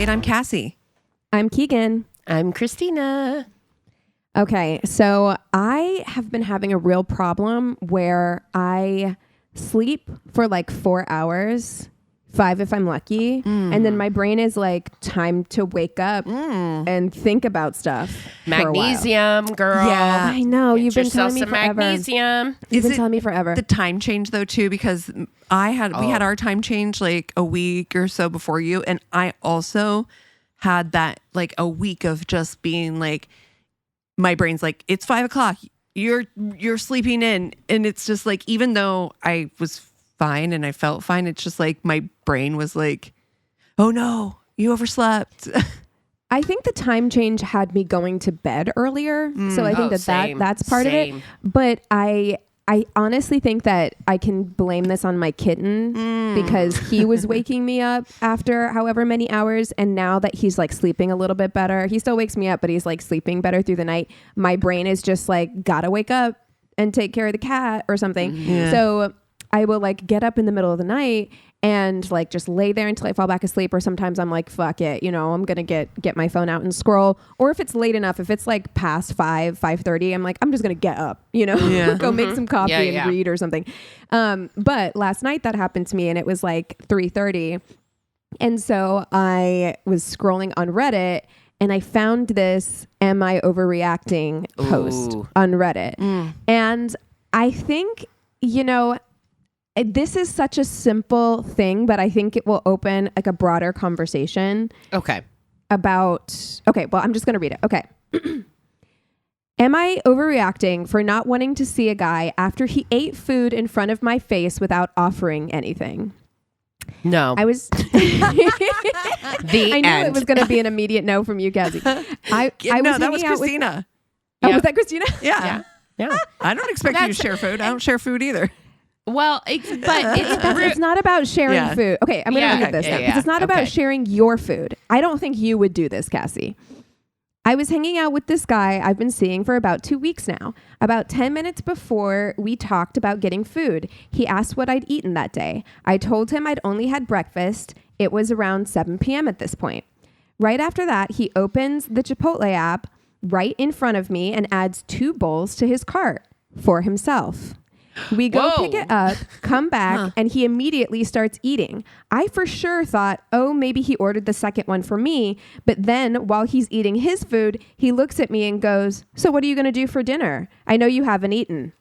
Update. I'm Cassie. I'm Keegan. I'm Christina. Okay, so I have been having a real problem where I sleep for like 4 hours, 5 if I'm lucky, and then my brain is like, time to wake up and think about stuff. Magnesium, girl. Yeah. I know. Get You've been yourself telling me some forever. magnesium. You've been telling me forever. The time change though too, because we had our time change like a week or so before you, and I also had that like a week of just being like, my brain's like, it's 5 o'clock. You're sleeping in, and it's just like, even though I was fine and I felt fine, it's just like my brain was like, oh no, you overslept. I think the time change had me going to bed earlier, so I think that's part of it. But I honestly think that I can blame this on my kitten because he was waking me up after however many hours, and now that he's like sleeping a little bit better, he still wakes me up, but he's like sleeping better through the night. My brain is just like, gotta wake up and take care of the cat or something. Yeah. So I will like get up in the middle of the night and like just lay there until I fall back asleep. Or sometimes I'm like, fuck it, I'm gonna get my phone out and scroll. Or if it's late enough, if it's like past 5:30, I'm like, I'm just gonna get up, go make some coffee and read or something. But last night that happened to me, and it was like 3:30, and so I was scrolling on Reddit, and I found this "Am I overreacting?" post on Reddit, and I think this is such a simple thing, but I think it will open like a broader conversation. Okay. Well, I'm just going to read it. Okay. Am I overreacting for not wanting to see a guy after he ate food in front of my face without offering anything? No. I was. I knew it was going to be an immediate no from you, Cassie. That was Christina. Was that Christina? Yeah. I don't expect you to share food. I don't share food either. Well, it's not about sharing food. Okay, I'm going to read this now because it's not about sharing your food. I don't think you would do this, Cassie. I was hanging out with this guy I've been seeing for about 2 weeks now. About 10 minutes before we talked about getting food, he asked what I'd eaten that day. I told him I'd only had breakfast. It was around 7 p.m. at this point. Right after that, he opens the Chipotle app right in front of me and adds 2 bowls to his cart for himself. We go pick it up, come back, and he immediately starts eating. I for sure thought, maybe he ordered the second one for me. But then while he's eating his food, he looks at me and goes, so what are you going to do for dinner? I know you haven't eaten.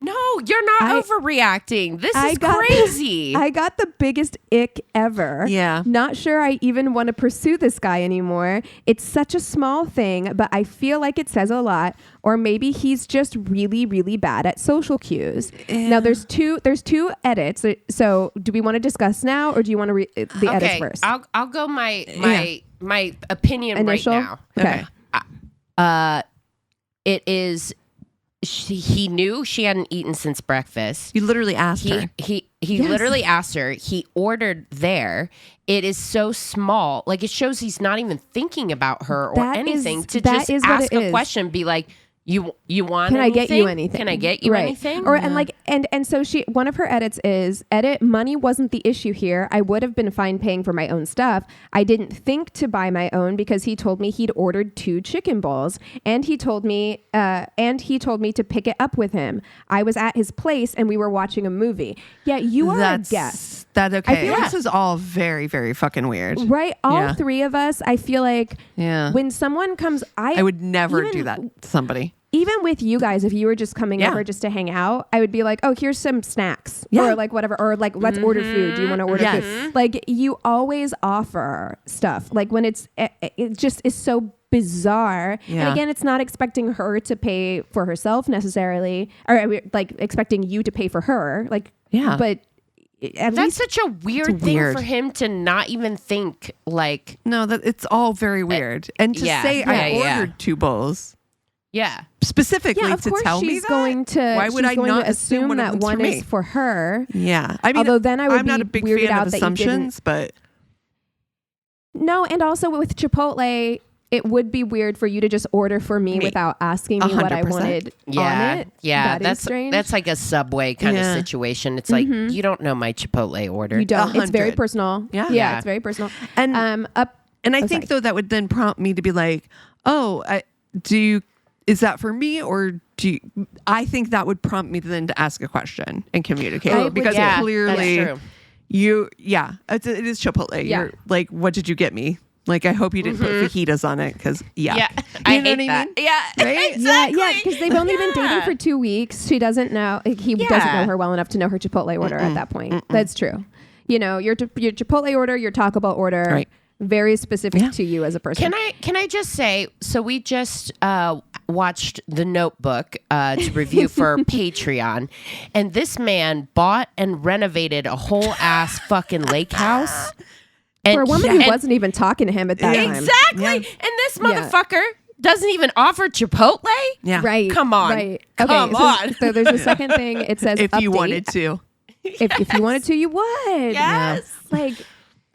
No, you're not overreacting. This is crazy. I got the biggest ick ever. Yeah. Not sure I even want to pursue this guy anymore. It's such a small thing, but I feel like it says a lot. Or maybe he's just really, really bad at social cues. Yeah. Now there's two edits. So do we want to discuss now, or do you want to read the edits first? I'll go my opinion Initial? right now. Okay. It is. He knew she hadn't eaten since breakfast. You literally asked her. He literally asked her. He ordered there. It is so small. Like, it shows he's not even thinking about her or anything. To just ask a question, be like, you want Can anything? I get you anything? Can I get you anything? Or and so one of her edits is money wasn't the issue here. I would have been fine paying for my own stuff. I didn't think to buy my own because he told me he'd ordered 2 chicken bowls, and he told me to pick it up with him. I was at his place and we were watching a movie. Yeah, you are a guest. That's okay. This is all very, very fucking weird. Right? All 3 of us, I feel like when someone comes, I would never do that to somebody. Even with you guys, if you were just coming over just to hang out, I would be like, oh, here's some snacks or like whatever, or like, let's order food. Do you want to order food? Like, you always offer stuff. Like, when it just is so bizarre. Yeah. And again, it's not expecting her to pay for herself necessarily, or like expecting you to pay for her. Like, but that's such a weird thing for him to not even think. Like, no, that it's all very weird. And to say I ordered 2 bowls. Yeah. Specifically of to course tell me that. Why would I not assume that one is for her? Yeah. I mean, although then I'm not a big fan of assumptions, but no. And also with Chipotle, it would be weird for you to just order for me without asking me 100%. What I wanted on it. Yeah, that's strange. That's like a Subway kind of situation. It's like, you don't know my Chipotle order. You don't. 100. It's very personal. Yeah, it's very personal. And And I think though that would then prompt me to be like, oh, is that for me or I think that would prompt me then to ask a question and communicate because clearly it is Chipotle. Yeah. You're like, what did you get me? Like, I hope you didn't put fajitas on it because, I know hate what I mean? Yeah, right? exactly. Yeah, because they've only been dating for 2 weeks. She doesn't know. He doesn't know her well enough to know her Chipotle order at that point. That's true. You know, your Chipotle order, your Taco Bell order, right. very specific to you as a person. Can I just say, so we just watched The Notebook to review for Patreon, and this man bought and renovated a whole ass fucking lake house. And, for a woman who wasn't even talking to him at that time. Exactly. Yeah. And this motherfucker doesn't even offer Chipotle? Yeah. Right. Come on. Right. Come on. So there's a second thing. It says if update. you wanted to. If you wanted to, you would. Yes. Like,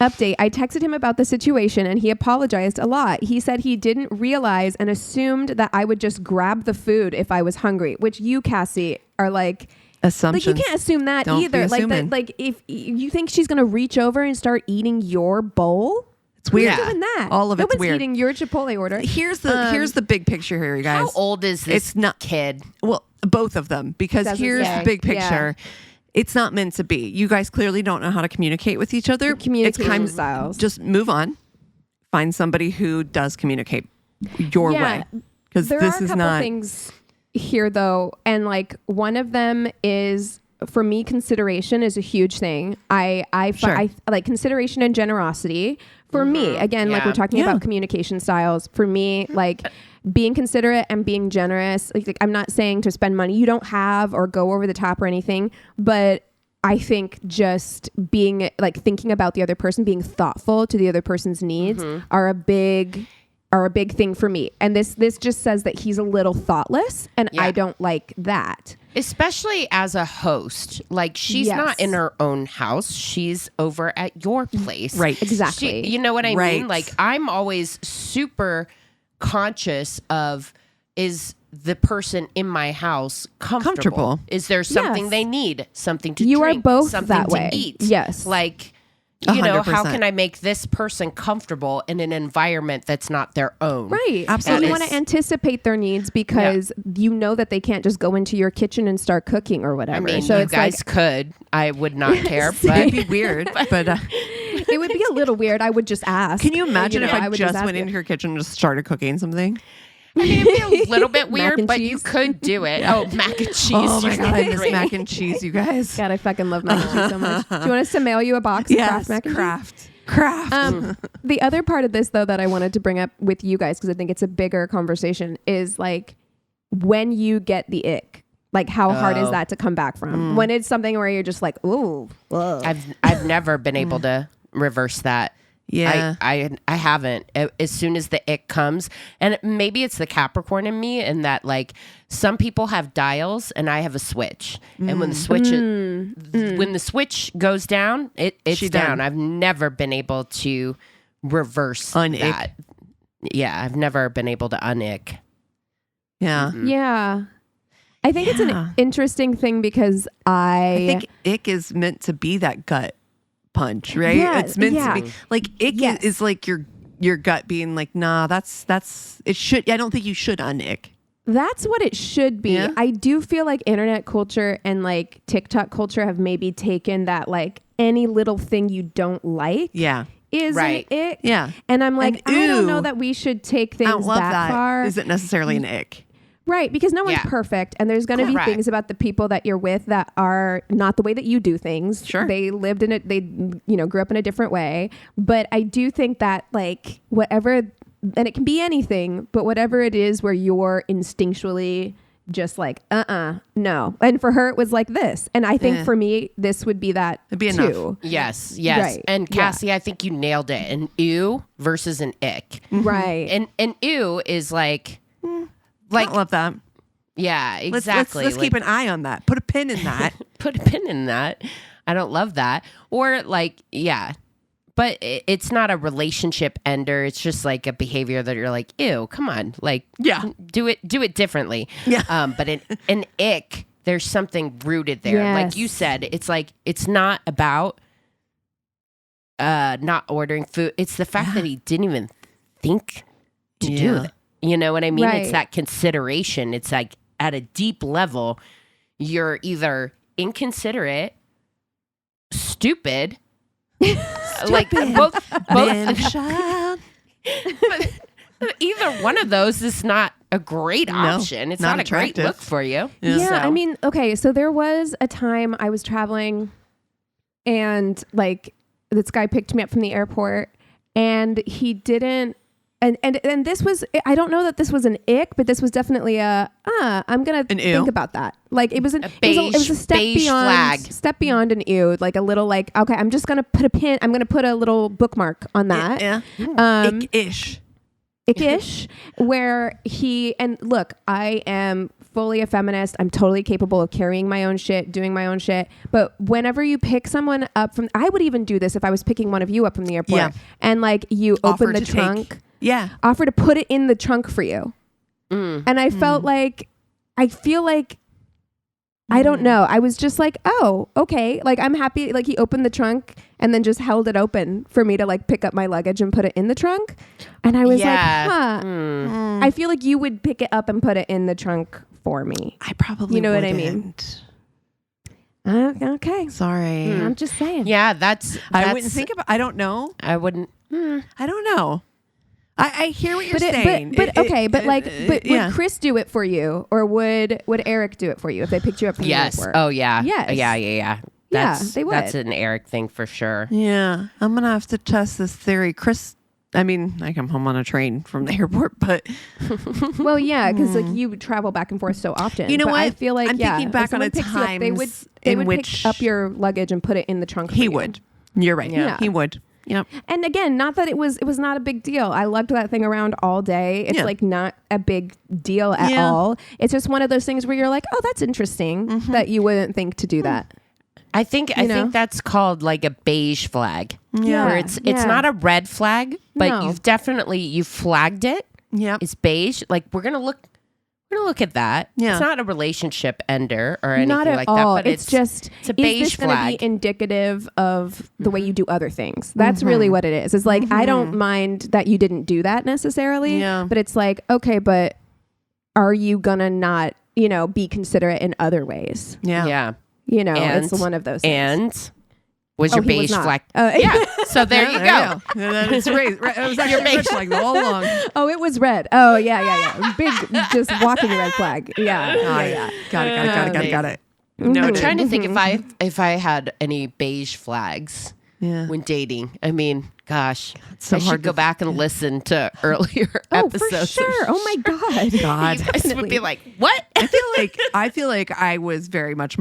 update. I texted him about the situation and he apologized a lot. He said he didn't realize and assumed that I would just grab the food if I was hungry, which you, Cassie, are like... Assumptions. Like, you can't assume that Don't either. Like if you think she's gonna reach over and start eating your bowl, it's weird. Who's doing that? All of it's Nobody's weird. eating your Chipotle order. Here's the big picture here, you guys. How old is this kid? Well, both of them, because here's the big picture. Yeah. It's not meant to be. You guys clearly don't know how to communicate with each other. Communication styles. Just move on. Find somebody who does communicate your way, because this is not things here though, and like one of them is, for me, consideration is a huge thing. I like consideration and generosity for me. Again, like we're talking about communication styles. For me, like being considerate and being generous. Like I'm not saying to spend money you don't have or go over the top or anything, but I think just being like thinking about the other person, being thoughtful to the other person's needs are a big thing for me. And this just says that he's a little thoughtless, and I don't like that. Especially as a host. Like, she's not in her own house. She's over at your place. Right. Exactly. You know what I mean? Like, I'm always super conscious of, is the person in my house comfortable? Is there something they need? Something to drink? You are both something that to way. eat? Yes. Like... You know, 100%. how can I make this person comfortable in an environment that's not their own? Right. Absolutely. And you want to anticipate their needs because you know that they can't just go into your kitchen and start cooking or whatever. I mean, so you it's guys like, could. I would not care, but it'd be weird. But it would be a little weird. I would just ask. Can you imagine if I would just went into her kitchen and just started cooking something? I mean, it'd be a little bit weird, but cheese. you could do it. Oh, mac and cheese. Oh my God, I miss Great. mac and cheese, you guys. God, I fucking love mac and cheese so much. Do you want us to mail you a box of Kraft mac and cheese? Kraft. The other part of this, though, that I wanted to bring up with you guys, because I think it's a bigger conversation, is like when you get the ick. Like, how hard is that to come back from? When it's something where you're just like, ooh. I've never been able to reverse that. Yeah. I haven't. As soon as the ick comes, and maybe it's the Capricorn in me, and that like some people have dials and I have a switch, and when the switch goes down, it's down. I've never been able to reverse that. Yeah, I've never been able to unick. Yeah. Yeah. I think it's an interesting thing because I think ick is meant to be that gut punch, right? Yeah, it's meant to be like ick is like your gut being like, nah, that's it should. I don't think you should unick. That's what it should be. Yeah. I do feel like internet culture and like TikTok culture have maybe taken that like any little thing you don't like. Yeah. Is an ick. Yeah. And I'm like, And I don't know that we should take things that far. Isn't necessarily an ick. Right, because no one's perfect, and there's going to be things about the people that you're with that are not the way that you do things. Sure, they lived in it. They, grew up in a different way. But I do think that like whatever, and it can be anything, but whatever it is where you're instinctually just like, no. And for her, it was like this, and I think for me, this would be that. It'd be too. Enough. Yes. Right. And Cassie, I think you nailed it. An ew versus an ick. Right. And an ew is like. Like, I love that. Yeah, exactly. Let's keep an eye on that. Put a pin in that. Put a pin in that. I don't love that. Or like, but it's not a relationship ender. It's just like a behavior that you're like, ew, come on, like, do it differently. Yeah. But an ick, there's something rooted there. Yes. Like you said, it's like it's not about not ordering food. It's the fact that he didn't even think to do it. You know what I mean? Right. It's that consideration. It's like at a deep level, you're either inconsiderate, stupid. Like both child. But either one of those is not a great option. It's not a great look for you. Yeah, so. I mean, okay, so there was a time I was traveling and like this guy picked me up from the airport and he didn't and this was, I don't know that this was an ick, but this was definitely I'm gonna think about that. Like it was a step beyond an ew, like a little like, okay, I'm just gonna put a little bookmark on that. Ick-ish, where and look, I am fully a feminist. I'm totally capable of carrying my own shit, doing my own shit. But whenever you pick someone up I would even do this if I was picking one of you up from the airport and like you open the trunk. Offer to put it in the trunk for you. And I feel like, I don't know. I was just like, oh, okay. Like, I'm happy. Like, he opened the trunk and then just held it open for me to like pick up my luggage and put it in the trunk. And I was like, I feel like you would pick it up and put it in the trunk for me. I probably what I mean? Okay. Sorry. I'm just saying. Yeah, that's I wouldn't think about, I don't know. I wouldn't. I don't know. I hear what you're saying. But would Chris do it for you, or would Eric do it for you if they picked you up from the airport? Oh yeah. Yes. Yeah. They would. That's an Eric thing for sure. Yeah. I'm gonna have to test this theory. Chris, I mean, I come home on a train from the airport, but well, yeah, because like you travel back and forth so often. You know what? I feel like I'm thinking back on a time they would pick up your luggage and put it in the trunk. He would. You're right. Yeah. He would. Yep. And again, not that it was not a big deal. I lugged that thing around all day. It's like not a big deal at all. It's just one of those things where you're like, oh, that's interesting that you wouldn't think to do that. I think that's called like a beige flag. Yeah. Where it's not a red flag, but you've flagged it. Yeah. It's beige. Like we're gonna look at that. Yeah. It's not a relationship ender or anything not at like all. that. But it's just it's a beige is this flag. Going to be indicative of the way you do other things? That's really what it is. It's like I don't mind that you didn't do that necessarily. Yeah. But it's like, okay, but are you gonna not, be considerate in other ways? Yeah. Yeah. It's one of those things. And was your beige flag? Yeah. So there you go. It's raised. It was actually beige flag all along. Oh, it was red. Oh, yeah. Big, just walking red flag. Yeah. Got it. No, I'm trying to think if I had any beige flags when dating. I mean, gosh, I should go back and listen to earlier episodes. For sure. Oh my God. You guys would be like, what? I feel like I was very much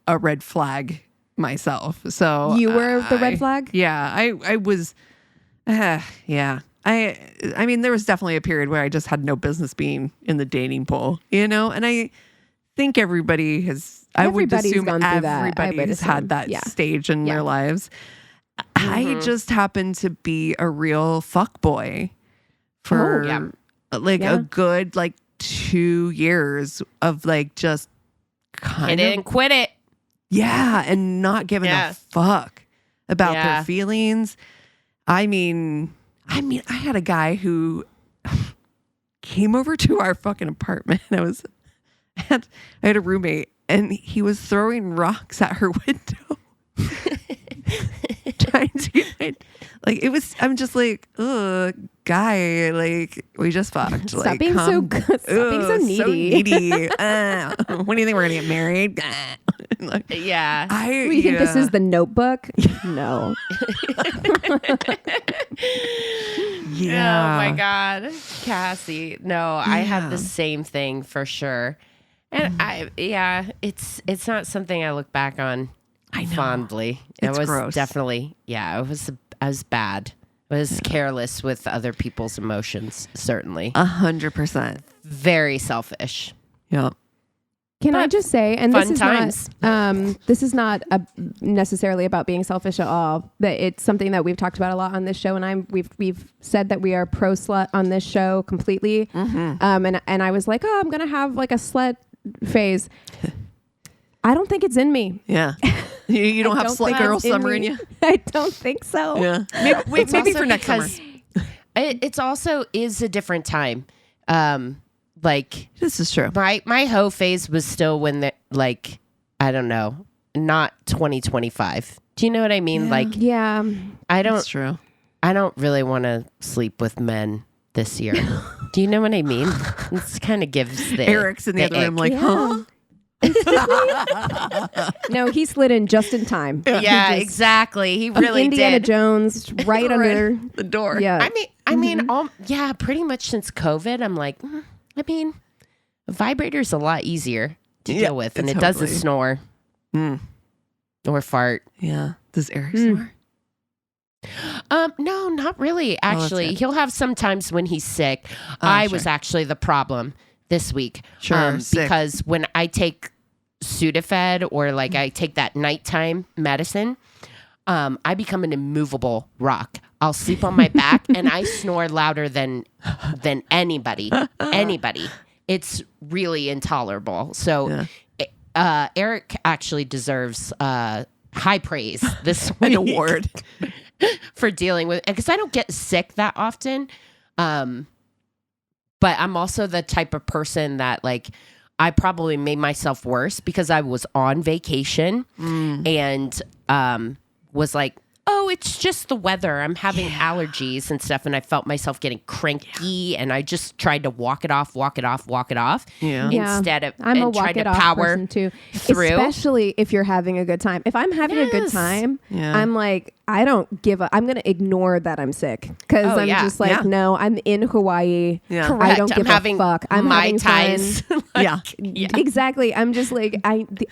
a red flag myself. So you were the red flag? Yeah, I was. Yeah. I mean, there was definitely a period where I just had no business being in the dating pool, and I think everybody has. I would assume everybody has had that stage in their lives. I just happened to be a real fuckboy for a good 2 years of just kind of and quit it. Yeah, and not giving a fuck about their feelings. I mean, I had a guy who came over to our fucking apartment. I had a roommate, and he was throwing rocks at her window. Trying to get it was. I'm just like, ugh, guy. We just fucked. Stop being so good. Stop being so needy. So needy. When do you think we're gonna get married? Yeah. You think this is The Notebook? No. Yeah. Oh my God, Cassie. No, I have the same thing for sure. And it's not something I look back on fondly. It's it was gross. Definitely, I was bad. I was careless with other people's emotions, certainly. 100%. Very selfish. Yeah. Can I just say, and this is not, this is not necessarily about being selfish at all, but it's something that we've talked about a lot on this show, and we've said that we are pro slut on this show completely. And I was like, I'm gonna have a slut phase. I don't think it's in me. Yeah. You don't have slut girl summer in you? I don't think so. Yeah. Maybe for next summer. It's also is a different time. Like this is true. My hoe phase was still when I don't know, not 2025. Do you know what I mean? Yeah. That's true. I don't really want to sleep with men this year. Do you know what I mean? It kind of gives the Eric's in the other room huh? No, he slid in just in time. Yeah, exactly. He really Indiana did. Jones right under the door. Yeah. I mean, pretty much since COVID, I'm like, I mean, a vibrator's a lot easier to deal with, and it doesn't snore or fart. Yeah. Does Eric snore? No, not really. Actually, he'll have some times when he's sick. I was actually the problem this week. Sure. Because when I take Sudafed or I take that nighttime medicine, I become an immovable rock. I'll sleep on my back and I snore louder than anybody. It's really intolerable. So Eric actually deserves high praise this week. An award. For dealing with, because I don't get sick that often. But I'm also the type of person that I probably made myself worse because I was on vacation and was like, oh, it's just the weather. I'm having allergies and stuff. And I felt myself getting cranky and I just tried to walk it off. Yeah. Instead of, I'm a walk it off person too. Through. Especially if you're having a good time. If I'm having a good time, I'm like, I don't give a, I'm going to ignore that I'm sick. Cause I'm just no, I'm in Hawaii. Yeah. I don't give a fuck. I'm having ties. fun. Exactly. I'm just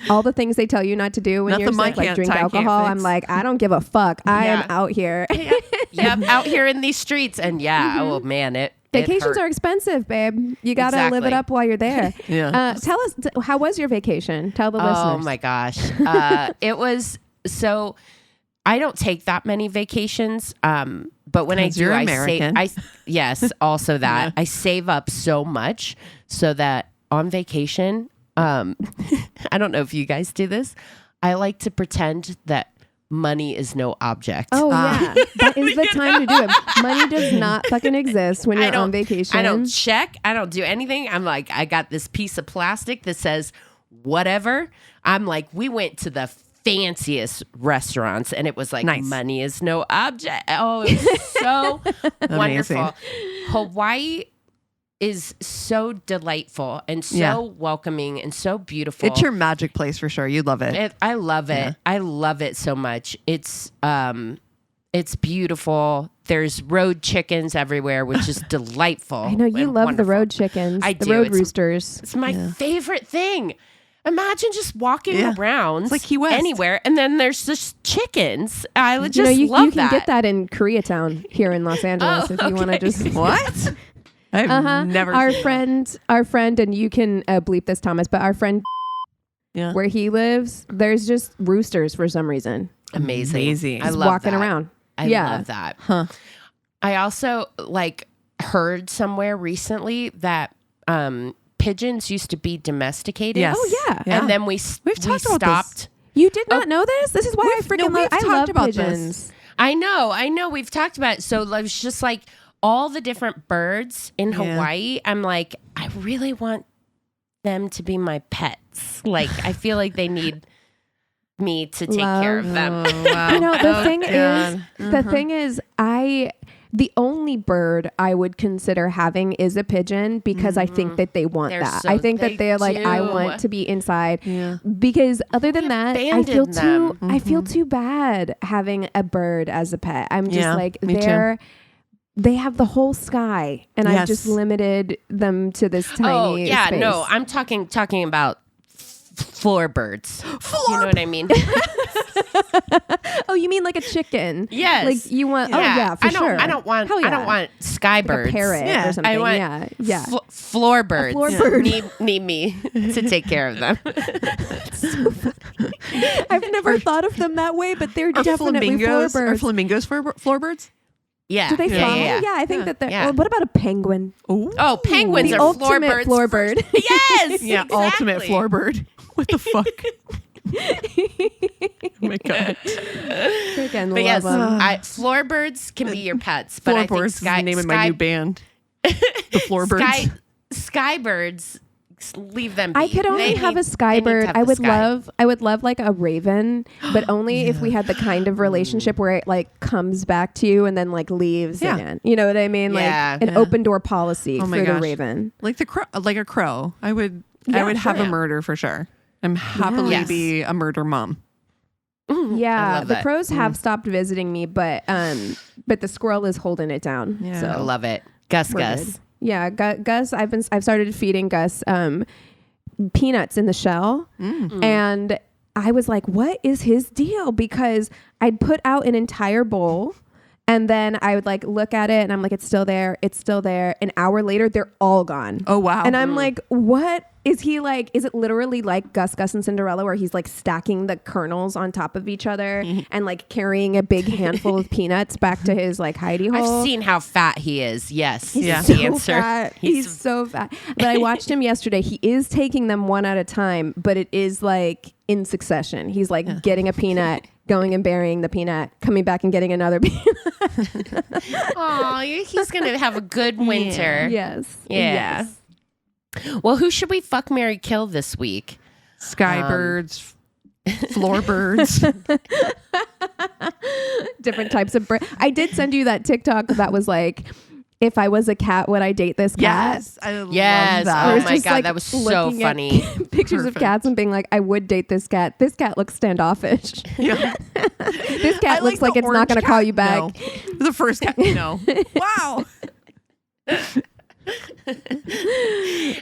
all the things they tell you not to do when you're sick, drink alcohol. I'm like, I don't give a fuck. I am out here. Out here in these streets. And oh man, vacations are expensive, babe. You got to live it up while you're there. Tell us, how was your vacation? Tell the listeners. Oh my gosh. It was so, I don't take that many vacations. But when I do, also that I save up so much so that on vacation, I don't know if you guys do this. I like to pretend that money is no object. Oh yeah, that is the time to do it. Money does not fucking exist when you're on vacation. I don't check. I don't do anything. I'm like, I got this piece of plastic that says whatever. I'm like, we went to the fanciest restaurants and it was like, nice. Money is no object. Oh, it was so wonderful. Hawaii is so delightful and so welcoming and so beautiful. It's your magic place for sure. You love it. I love it. Yeah. I love it so much. It's beautiful. There's road chickens everywhere, which is delightful. I know you love the road chickens. The road roosters. It's my favorite thing. Imagine just walking around like Key West. Anywhere, and then there's just chickens. I would just love that. You can get that in Koreatown here in Los Angeles if you want to just what? I've never our friend, and you can bleep this, Thomas, but our friend, where he lives, there's just roosters for some reason. Amazing. I love walking around. I love that. Huh. I also heard somewhere recently that pigeons used to be domesticated. Yes. Oh yeah. And then we stopped. You did not know this? This is why I love pigeons. This. I know. We've talked about it. So it's just like all the different birds in Hawaii. I'm like, I really want them to be my pets. Like, I feel like they need me to take care of them. Oh, wow. You know, the thing is, the only bird I would consider having is a pigeon because I think that they want that. I think that they're like, I want to be inside. Yeah. Because other than that, I feel too bad having a bird as a pet. I'm just like, they have the whole sky, and I've just limited them to this tiny space. No, I'm talking about floor birds. You know what I mean? Oh, you mean like a chicken? Yes. Like you want? Yeah. For sure. I don't want sky birds. Like a parrot or something. I want floor birds. Floor bird. need me to take care of them. So funny. I've never thought of them that way, but they're definitely floor birds. Are flamingos floor birds? Yeah. Do they fly? Yeah, I think that they're. Well, what about a penguin? Ooh. Oh, penguins are floor birds. Yes. Yeah, exactly. ultimate floor bird. What the fuck? Oh my God. But yes, Floorbirds can be your pets. But I think is the name of my new band. The Floorbirds. Skybirds, leave them be. I could only have a skybird. I would love like a raven, but only if we had the kind of relationship where it like comes back to you and then like leaves again. You know what I mean? Like an open door policy for the raven. Like the crow, like a crow. I would have a murder for sure. I'm happily be a murder mom. Yeah, the crows have stopped visiting me, but the squirrel is holding it down. Yeah. So I love it. Gus. Yeah, Gus. I've started feeding Gus peanuts in the shell, and I was like, "What is his deal?" Because I'd put out an entire bowl, and then I would like look at it, and I'm like, "It's still there. It's still there." An hour later, they're all gone. Oh wow! And I'm like, "What is he like? Is it literally like Gus and Cinderella, where he's like stacking the kernels on top of each other and like carrying a big handful of peanuts back to his like hidey hole?" I've seen how fat he is. Yes, he's so fat. He's so fat. But I watched him yesterday. He is taking them one at a time, but it is like in succession. He's like getting a peanut, going and burying the peanut, coming back and getting another peanut. Oh, he's gonna have a good winter. Yes. Yes. Well, who should we fuck, marry, kill this week? Skybirds, floorbirds. Different types of birds. I did send you that TikTok that was like, if I was a cat, would I date this cat? Yes, I love that. Oh my God, that was so funny. Pictures of cats and being like, I would date this cat. This cat looks standoffish. Yeah. This cat looks like it's not going to call you back. No. The first cat, no. Wow.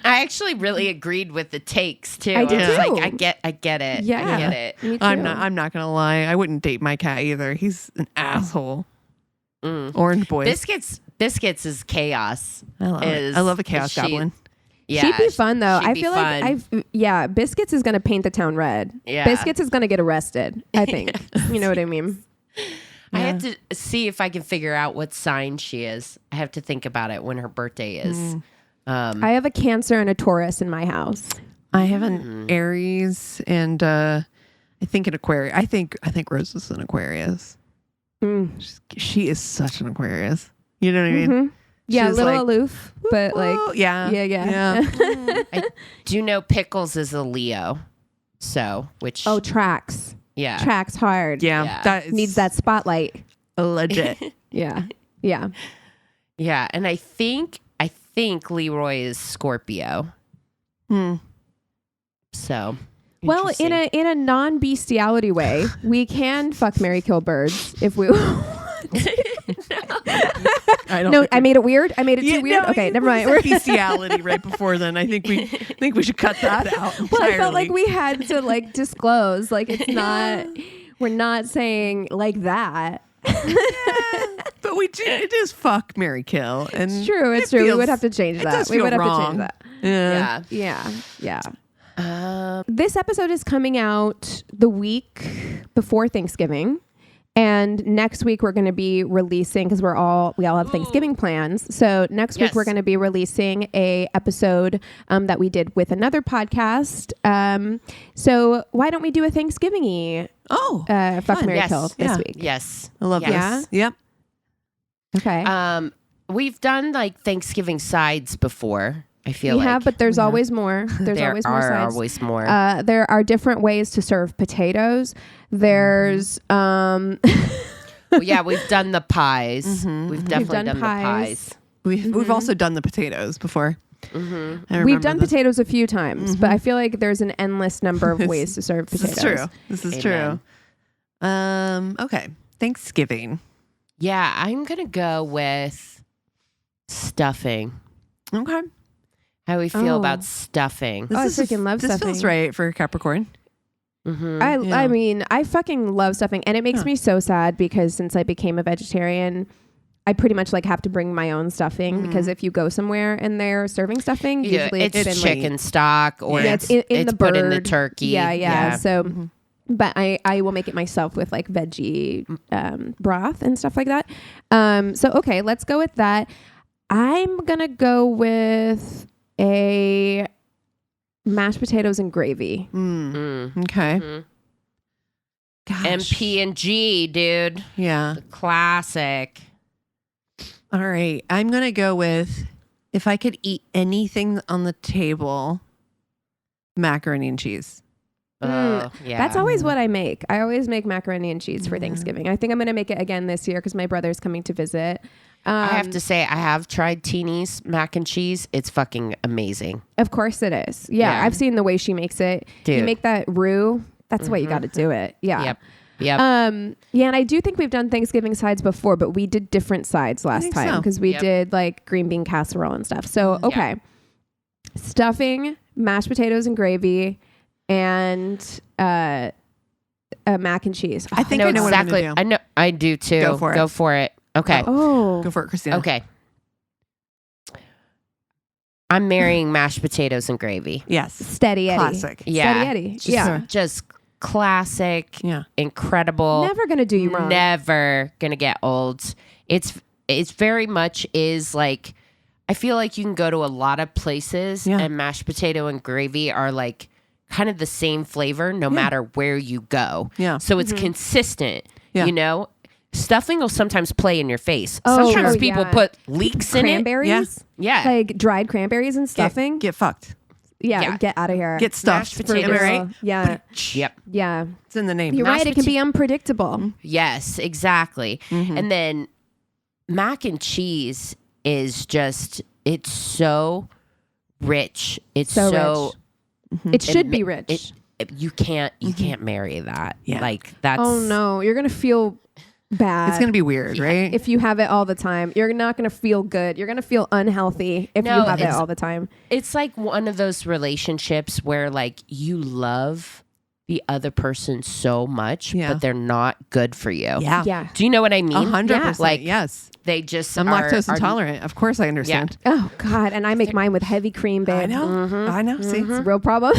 I actually really agreed with the takes too. I did too. Like, I get it. Yeah, I get it. Me too. I'm not gonna lie. I wouldn't date my cat either. He's an asshole. Orange boy. Biscuits is chaos. I love it. I love a chaos goblin. Yeah, she'd be fun though. I feel like Biscuits is gonna paint the town red. Yeah, Biscuits is gonna get arrested. I think. You know what I mean? I have to see if I can figure out what sign she is. I have to think about it when her birthday is. I have a Cancer and a Taurus in my house. I have an Aries and I think an Aquarius. I think Rose is an Aquarius. She is such an Aquarius. You know what I mean? Yeah, a little aloof, but like yeah. I do know Pickles is a Leo, so tracks. Yeah. Tracks hard. Yeah. That needs that spotlight. Legit. Yeah. Yeah. And I think Leroy is Scorpio. So. Well, in a non-bestiality way, we can fuck, marry, kill birds if we want. I made it weird. I made it too weird. Okay, never mind. We're bestiality right before then. I think we should cut that out. Well, entirely. I felt like we had to like disclose. Like it's not. We're not saying like that. But we do. It is fuck, marry, kill, and it's true. It's true. We would have to change that. We would have to change that. Yeah. This episode is coming out the week before Thanksgiving. And next week we're going to be releasing, because we all have Thanksgiving plans. So next week we're going to be releasing a episode that we did with another podcast. So why don't we do a Thanksgiving-y fuck, marry, kill this week? Yes, I love this. Yep. Okay. We've done like Thanksgiving sides before. I feel we have, but there's always more. There's always more sides. Always more. There are different ways to serve potatoes. There's well, yeah, we've done the pies. We've definitely done the pies. We've also done the potatoes before. We've done potatoes a few times, but I feel like there's an endless number of ways to serve potatoes. This is true. Okay. Thanksgiving. Yeah, I'm gonna go with stuffing. Okay. How we feel about stuffing. I freaking love stuffing. This feels right for Capricorn. I mean, I fucking love stuffing, and it makes me so sad because since I became a vegetarian, I pretty much like have to bring my own stuffing because if you go somewhere and they're serving stuffing, usually it's chicken stock or it's in the bird. Put in the turkey. Yeah. So, but I will make it myself with like veggie broth and stuff like that. So okay, let's go with that. I'm gonna go with a mashed potatoes and gravy. Okay. gosh. MP&G, dude. Yeah. The classic. All right. I'm going to go with, if I could eat anything on the table, macaroni and cheese. Yeah. That's always what I make. I always make macaroni and cheese for Thanksgiving. I think I'm going to make it again this year because my brother's coming to visit. I have to say, I have tried Teeny's mac and cheese. It's fucking amazing. Of course it is. Yeah. I've seen the way she makes it. Dude. You make that roux. That's the way you got to do it. Yeah. Yep. Yeah, and I do think we've done Thanksgiving sides before, but we did different sides last time because we did like green bean casserole and stuff. So, okay. Stuffing, mashed potatoes and gravy, and mac and cheese. I think I know exactly what I'm gonna do. I know. I do too. Go for it. Okay. Go for it, Christina. Okay. I'm marrying mashed potatoes and gravy. Yes. Steady Eddie. Classic. Yeah. Steady Eddie. Just classic. Yeah. Incredible. Never gonna do you wrong. Never gonna get old. It's very much is like, I feel like you can go to a lot of places and mashed potato and gravy are like kind of the same flavor no matter where you go. Yeah. So it's consistent. Yeah. You know? Stuffing will sometimes play in your face. Oh, sometimes people put leeks in it. Cranberries? Yeah. Like dried cranberries and stuffing? Get fucked. Yeah, get out of here. Get stuffed. Potatoes. Right? Yeah. Yep. Yeah. It's in the name. You're right. It can be unpredictable. Yes, exactly. And then mac and cheese is just, it's so rich. It's so rich. It should be rich. You can't marry that. Yeah. Like that's. Oh no, you're gonna feel bad. It's gonna be weird, right? If you have it all the time, you're not gonna feel good. You're gonna feel unhealthy if you have it all the time. It's like one of those relationships where like you love the other person so much, but they're not good for you. Yeah. Do you know what I mean? 100%. Like yes. They just I'm lactose intolerant. Of course I understand. Oh God. And I make mine with heavy cream, babe. I know. I know. See, it's a real problem.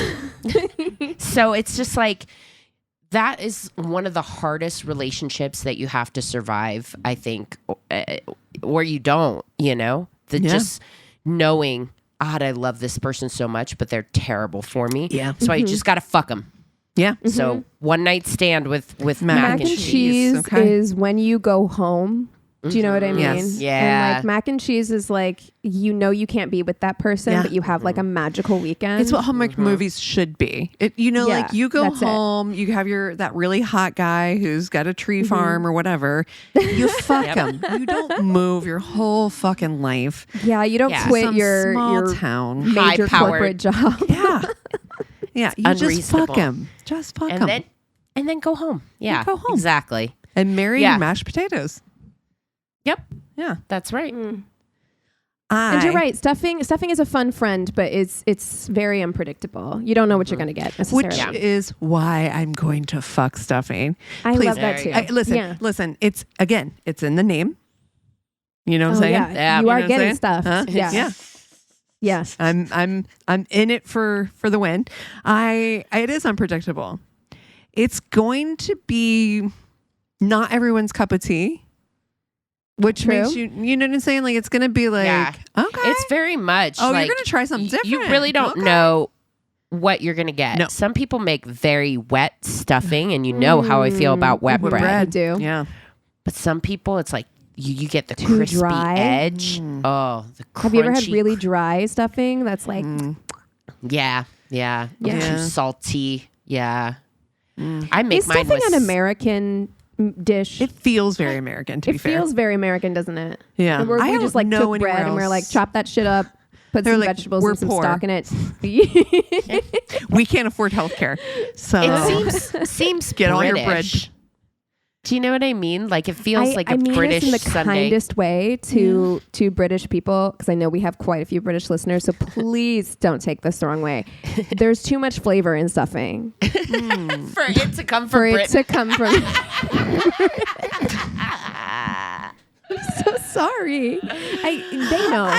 So it's just like, that is one of the hardest relationships that you have to survive, I think, or you don't, you know, just knowing, God, I love this person so much, but they're terrible for me. Yeah. So I just got to fuck them. Yeah. So one night stand with mac and cheese is when you go home. Do you know what I mean? Yes. Yeah. And like mac and cheese is like, you know, you can't be with that person, but you have like a magical weekend. It's what Hallmark movies should be. Like you go home, you have that really hot guy who's got a tree farm or whatever. You fuck him. You don't move your whole fucking life. Yeah. You don't quit your small town major corporate job. Yeah. Yeah. You just fuck him. Just fuck him. And then go home. Yeah. Go home. Exactly. And marry mashed potatoes. Yep. Yeah. That's right. And you're right. Stuffing is a fun friend, but it's very unpredictable. You don't know what you're going to get necessarily. Which is why I'm going to fuck stuffing. I love that too. Listen. It's in the name. You know what I'm saying? Yeah. You are getting stuffed. Huh? Yeah. Yes. I'm in it for the win. It is unpredictable. It's going to be not everyone's cup of tea. Which makes you know what I'm saying? Like, it's going to be like, okay. It's very much. Oh, like, you're going to try something different. You really don't know what you're going to get. No. Some people make very wet stuffing, and you know how I feel about wet bread. I do. Yeah. But some people, it's like, you get the Too crispy dry. edge. Oh, the crunchy. Have you ever had really dry stuffing? That's like, Yeah. Too salty. Yeah. I make is mine stuffing with an American dish? It feels very American, to be fair. It feels very American, doesn't it? Yeah. We just like took bread and we're like, chop that shit up, put some vegetables and some stock in it. We can't afford healthcare. So it seems get British. all your bread. Do you know what I mean? Like, it feels like a British this in the Sunday. kindest way to British people, because I know we have quite a few British listeners, so please don't take this the wrong way. There's too much flavor in stuffing. For it to come from Britain. So sorry.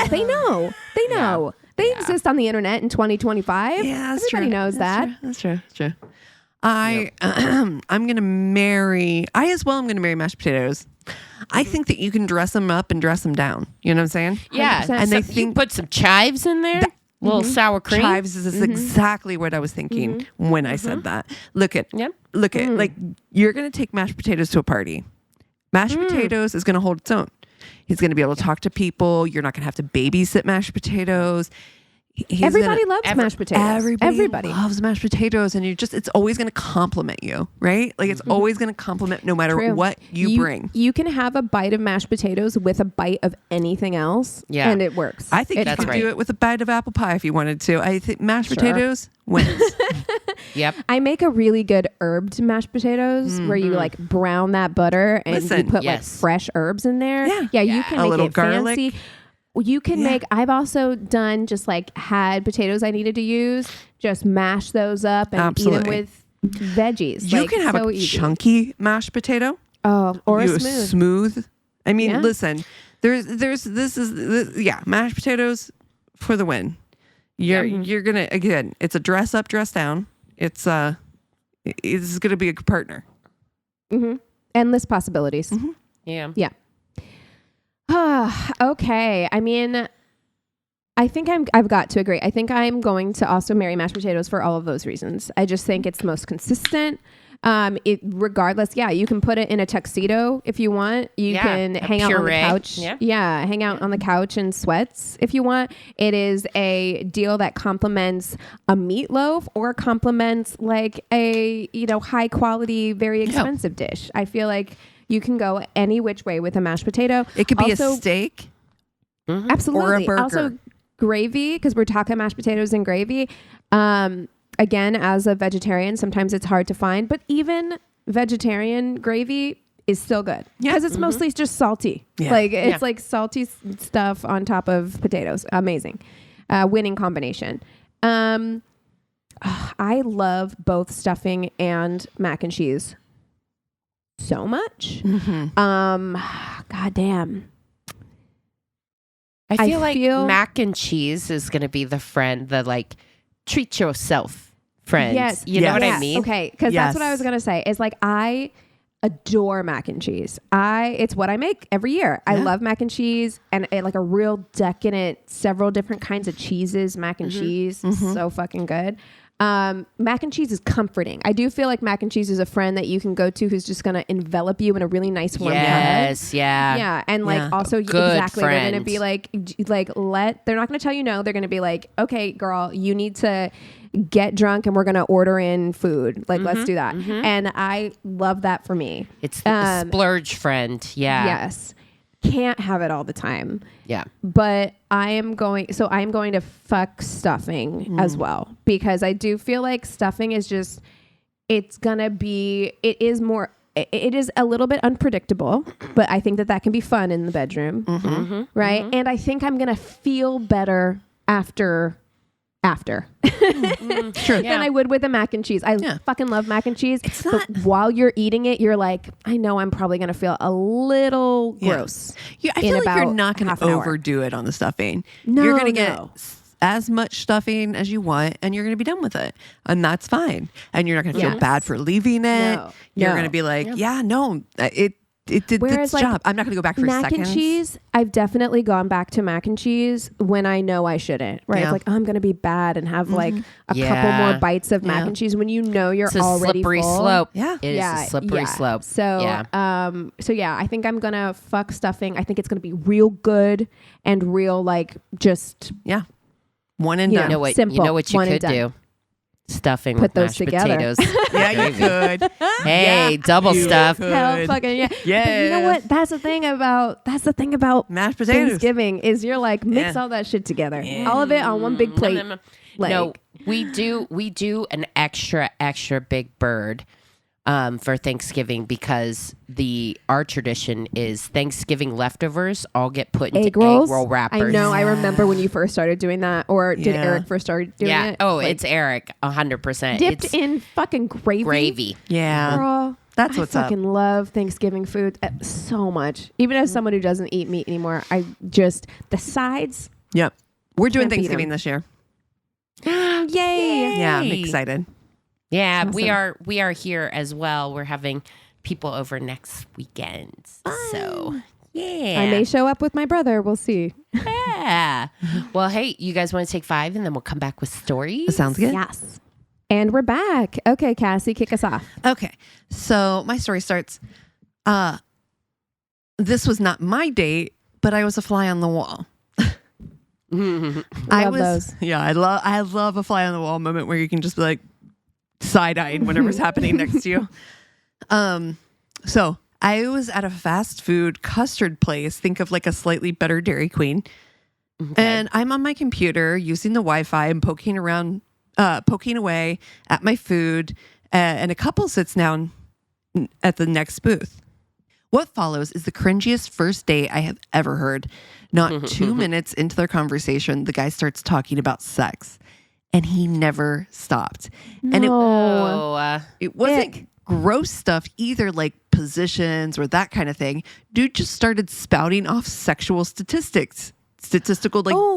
They know. They exist on the internet in 2025. Yeah, that's Everybody knows that. That's true. I'm going to marry mashed potatoes. I think that you can dress them up and dress them down. You know what I'm saying? Yeah. 100%. And they think you put some chives in there. Little sour cream. Chives is exactly what I was thinking when I said that. Look at like you're going to take mashed potatoes to a party. Mashed potatoes is going to hold its own. He's going to be able to talk to people. You're not going to have to babysit mashed potatoes. Everybody loves mashed potatoes. Everybody loves mashed potatoes, and it's always going to compliment you, right? Like it's always going to compliment no matter what you bring. You can have a bite of mashed potatoes with a bite of anything else, and it works. I think you could do it with a bite of apple pie if you wanted to. I think mashed potatoes wins. Yep. I make a really good herbed mashed potatoes where you like brown that butter and you put like fresh herbs in there. Yeah, you can make little it garlic. fancy. You can make, I've also done just like had potatoes I needed to use, just mash those up and eat them with veggies. You can have a chunky mashed potato. Oh, or a smooth. I mean, listen, mashed potatoes for the win. You're going to, again, it's a dress up, dress down. It's going to be a good partner. Endless possibilities. Yeah. Okay. I mean, I think I've got to agree. I think I'm going to also marry mashed potatoes for all of those reasons. I just think it's the most consistent. Regardless, you can put it in a tuxedo if you want. You can hang out on the couch. Hang out on the couch in sweats if you want. It is a deal that complements a meatloaf or complements like a high quality, very expensive dish. I feel like you can go any which way with a mashed potato. It could be a steak. Absolutely. Or a burger. Also gravy, because we're talking mashed potatoes and gravy. Again, as a vegetarian, sometimes it's hard to find, but even vegetarian gravy is still good because it's mostly just salty. Like it's like salty stuff on top of potatoes. Amazing. Winning combination. I love both stuffing and mac and cheese so much. God damn. I feel like mac and cheese is going to be the like treat yourself friends. Yes. You know what I mean? Okay. Because that's what I was going to say is like, I adore mac and cheese. It's what I make every year. I love mac and cheese and like a real decadent, several different kinds of cheeses, mac and cheese. So fucking good. Mac and cheese is comforting. I do feel like mac and cheese is a friend that you can go to who's just going to envelop you in a really nice warm hug. Yeah. And like also exactly friend. They're going to be like they're not going to tell you no. They're going to be like, okay, girl, you need to get drunk and we're going to order in food. Like, let's do that. And I love that for me. It's the splurge friend. Yeah. Yes. Can't have it all the time. Yeah. But I am going to fuck stuffing as well, because I do feel like stuffing is just, it is a little bit unpredictable, but I think that can be fun in the bedroom. Right. And I think I'm going to feel better after than I would with a mac and cheese. I fucking love mac and cheese. But while you're eating it, you're like, I know I'm probably going to feel a little gross. I feel like you're not going to overdo it on the stuffing. No, you're going to get as much stuffing as you want, and you're going to be done with it. And that's fine. And you're not going to feel bad for leaving it. You're going to be like, it did its job. I'm not going to go back for mac seconds. And cheese, I've definitely gone back to mac and cheese when I know I shouldn't. Right? It's like, I'm going to be bad and have like a couple more bites of mac and cheese when you're it's already slippery full. Slope. Yeah, it is a slippery slope. So, I think I'm gonna fuck stuffing. I think it's gonna be real good and real like just one and done. Simple. You know what you could do. Stuffing Put with those mashed together. potatoes. You could. Hey, double stuff. Hell fucking yeah. But you know what? That's the thing about mashed potatoes. Thanksgiving is you're like mix all that shit together. All of it on one big plate. No, we do an extra big bird for Thanksgiving, because our tradition is Thanksgiving leftovers all get put into egg roll wrappers. I know. I remember when you first started doing that, or did Eric first start doing it? Oh, it's Eric, 100%. Dipped in fucking gravy. Yeah. Girl, that's what's up. I fucking love Thanksgiving food so much. Even as someone who doesn't eat meat anymore, the sides. Yep. We're doing Thanksgiving this year. Yay. Yeah, I'm excited. Yeah, awesome. We are here as well. We're having people over next weekend. So Yeah. I may show up with my brother. We'll see. Yeah. Well, hey, you guys want to take 5 and then we'll come back with stories? That sounds good. Yes. And we're back. Okay, Cassie, kick us off. Okay. So my story starts, this was not my date, but I was a fly on the wall. Love those. Yeah, I love a fly on the wall moment where you can just be like side-eyed whatever's happening next to you. So I was at a fast food custard place. Think of like a slightly better Dairy Queen. Okay. And I'm on my computer using the Wi-Fi and poking away at my food. And a couple sits down at the next booth. What follows is the cringiest first date I have ever heard. Not 2 minutes into their conversation, the guy starts talking about sex. And he never stopped. And it wasn't gross stuff either, like positions or that kind of thing. Dude just started spouting off sexual statistical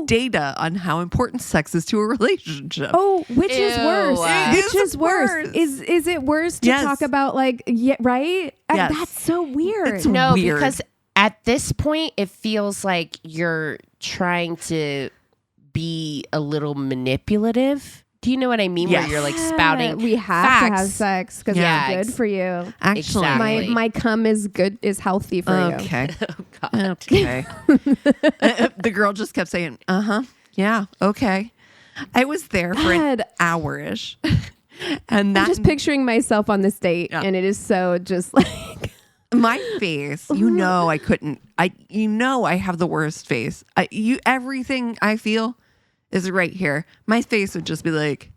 data on how important sex is to a relationship. Oh, which is worse? Which is worse? Is it worse to talk about like, right? Yes. That's so weird. It's weird. Because at this point, it feels like you're trying to be a little manipulative. Do you know what I mean? Yes. Where you're like spouting we have facts. to have sex because it's good for you. Actually, Exactly. My cum is good, is healthy for you. Okay. Oh, God. Okay. The girl just kept saying, yeah, okay. I was there for an hour-ish. And I'm just picturing myself on this date, and it is so just like my face. I couldn't. I have the worst face. Everything I feel is right here. My face would just be like,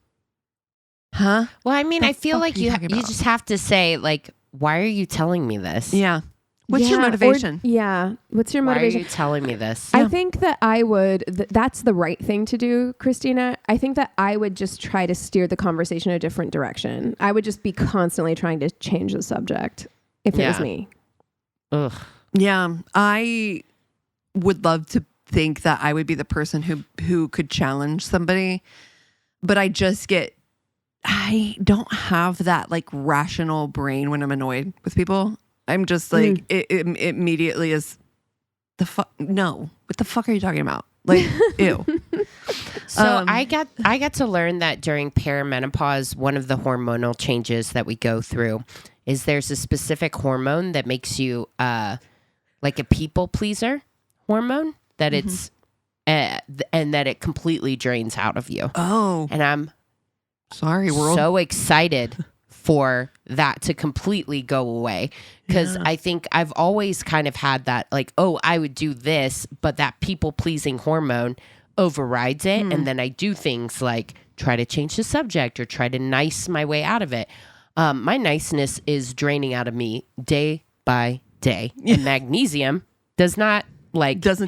huh? Well, I mean, I feel like you just have to say, like, why are you telling me this? Yeah. What's your motivation? What's your motivation? Why are you telling me this? I think that I would, that's the right thing to do, Christina. I think that I would just try to steer the conversation a different direction. I would just be constantly trying to change the subject if it was me. Ugh. Yeah. I would love to think that I would be the person who could challenge somebody, but I don't have that like rational brain when I'm annoyed with people. I'm just like it immediately is the fuck. No, what the fuck are you talking about? Like, ew. So I got to learn that during perimenopause, one of the hormonal changes that we go through is there's a specific hormone that makes you like a people pleaser hormone. That it's and that it completely drains out of you. Oh, and I'm sorry, world. So excited for that to completely go away because I think I've always kind of had that like, oh, I would do this, but that people pleasing hormone overrides it, and then I do things like try to change the subject or try to nice my way out of it. My niceness is draining out of me day by day, and magnesium doesn't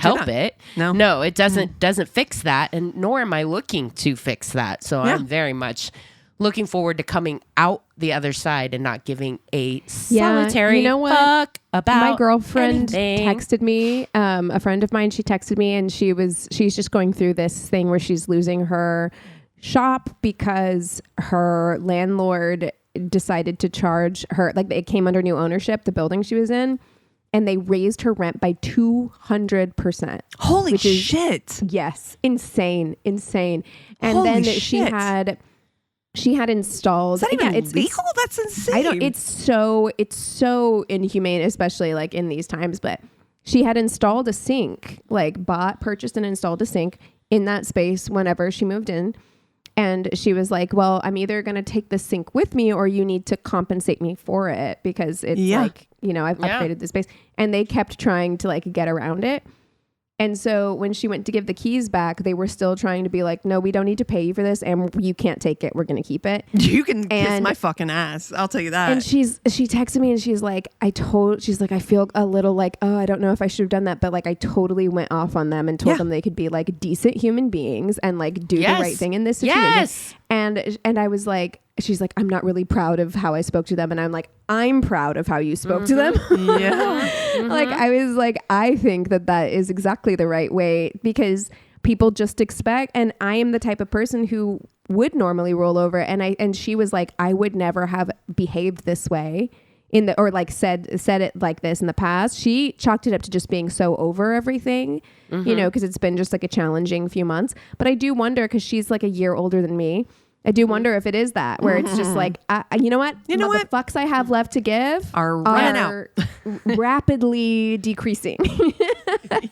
help it. No, it doesn't fix that, and nor am I looking to fix that. So I'm very much looking forward to coming out the other side and not giving a solitary fuck about my girlfriend anything. Texted me, a friend of mine, she texted me, and she's just going through this thing where she's losing her shop because her landlord decided to charge her, like it came under new ownership, the building she was in. And they raised her rent by 200%. Holy shit. Yes. Insane. And Holy then shit. she had installed. Is that even legal? That's insane. It's so inhumane, especially like in these times. But she had installed a sink, like purchased and installed a sink in that space whenever she moved in. And she was like, well, I'm either going to take the sink with me or you need to compensate me for it because it's like, I've upgraded the space. And they kept trying to like get around it. And so when she went to give the keys back, they were still trying to be like, no, we don't need to pay you for this. And you can't take it. We're going to keep it. You can kiss my fucking ass. I'll tell you that. And she texted me and she's like, I feel a little like, oh, I don't know if I should have done that. But like, I totally went off on them and told them they could be like decent human beings and like do the right thing in this situation. Yes. And I was like, she's like, I'm not really proud of how I spoke to them. And I'm like, I'm proud of how you spoke to them. Like, I was like, I think that is exactly the right way because people just expect, and I am the type of person who would normally roll over. And she was like, I would never have behaved this way or like said it like this in the past. She chalked it up to just being so over everything, you know, because it's been just like a challenging few months. But I do wonder, because she's like a year older than me, I do wonder if it is that, where it's just like, you know what? The fucks I have left to give are running out. Rapidly decreasing.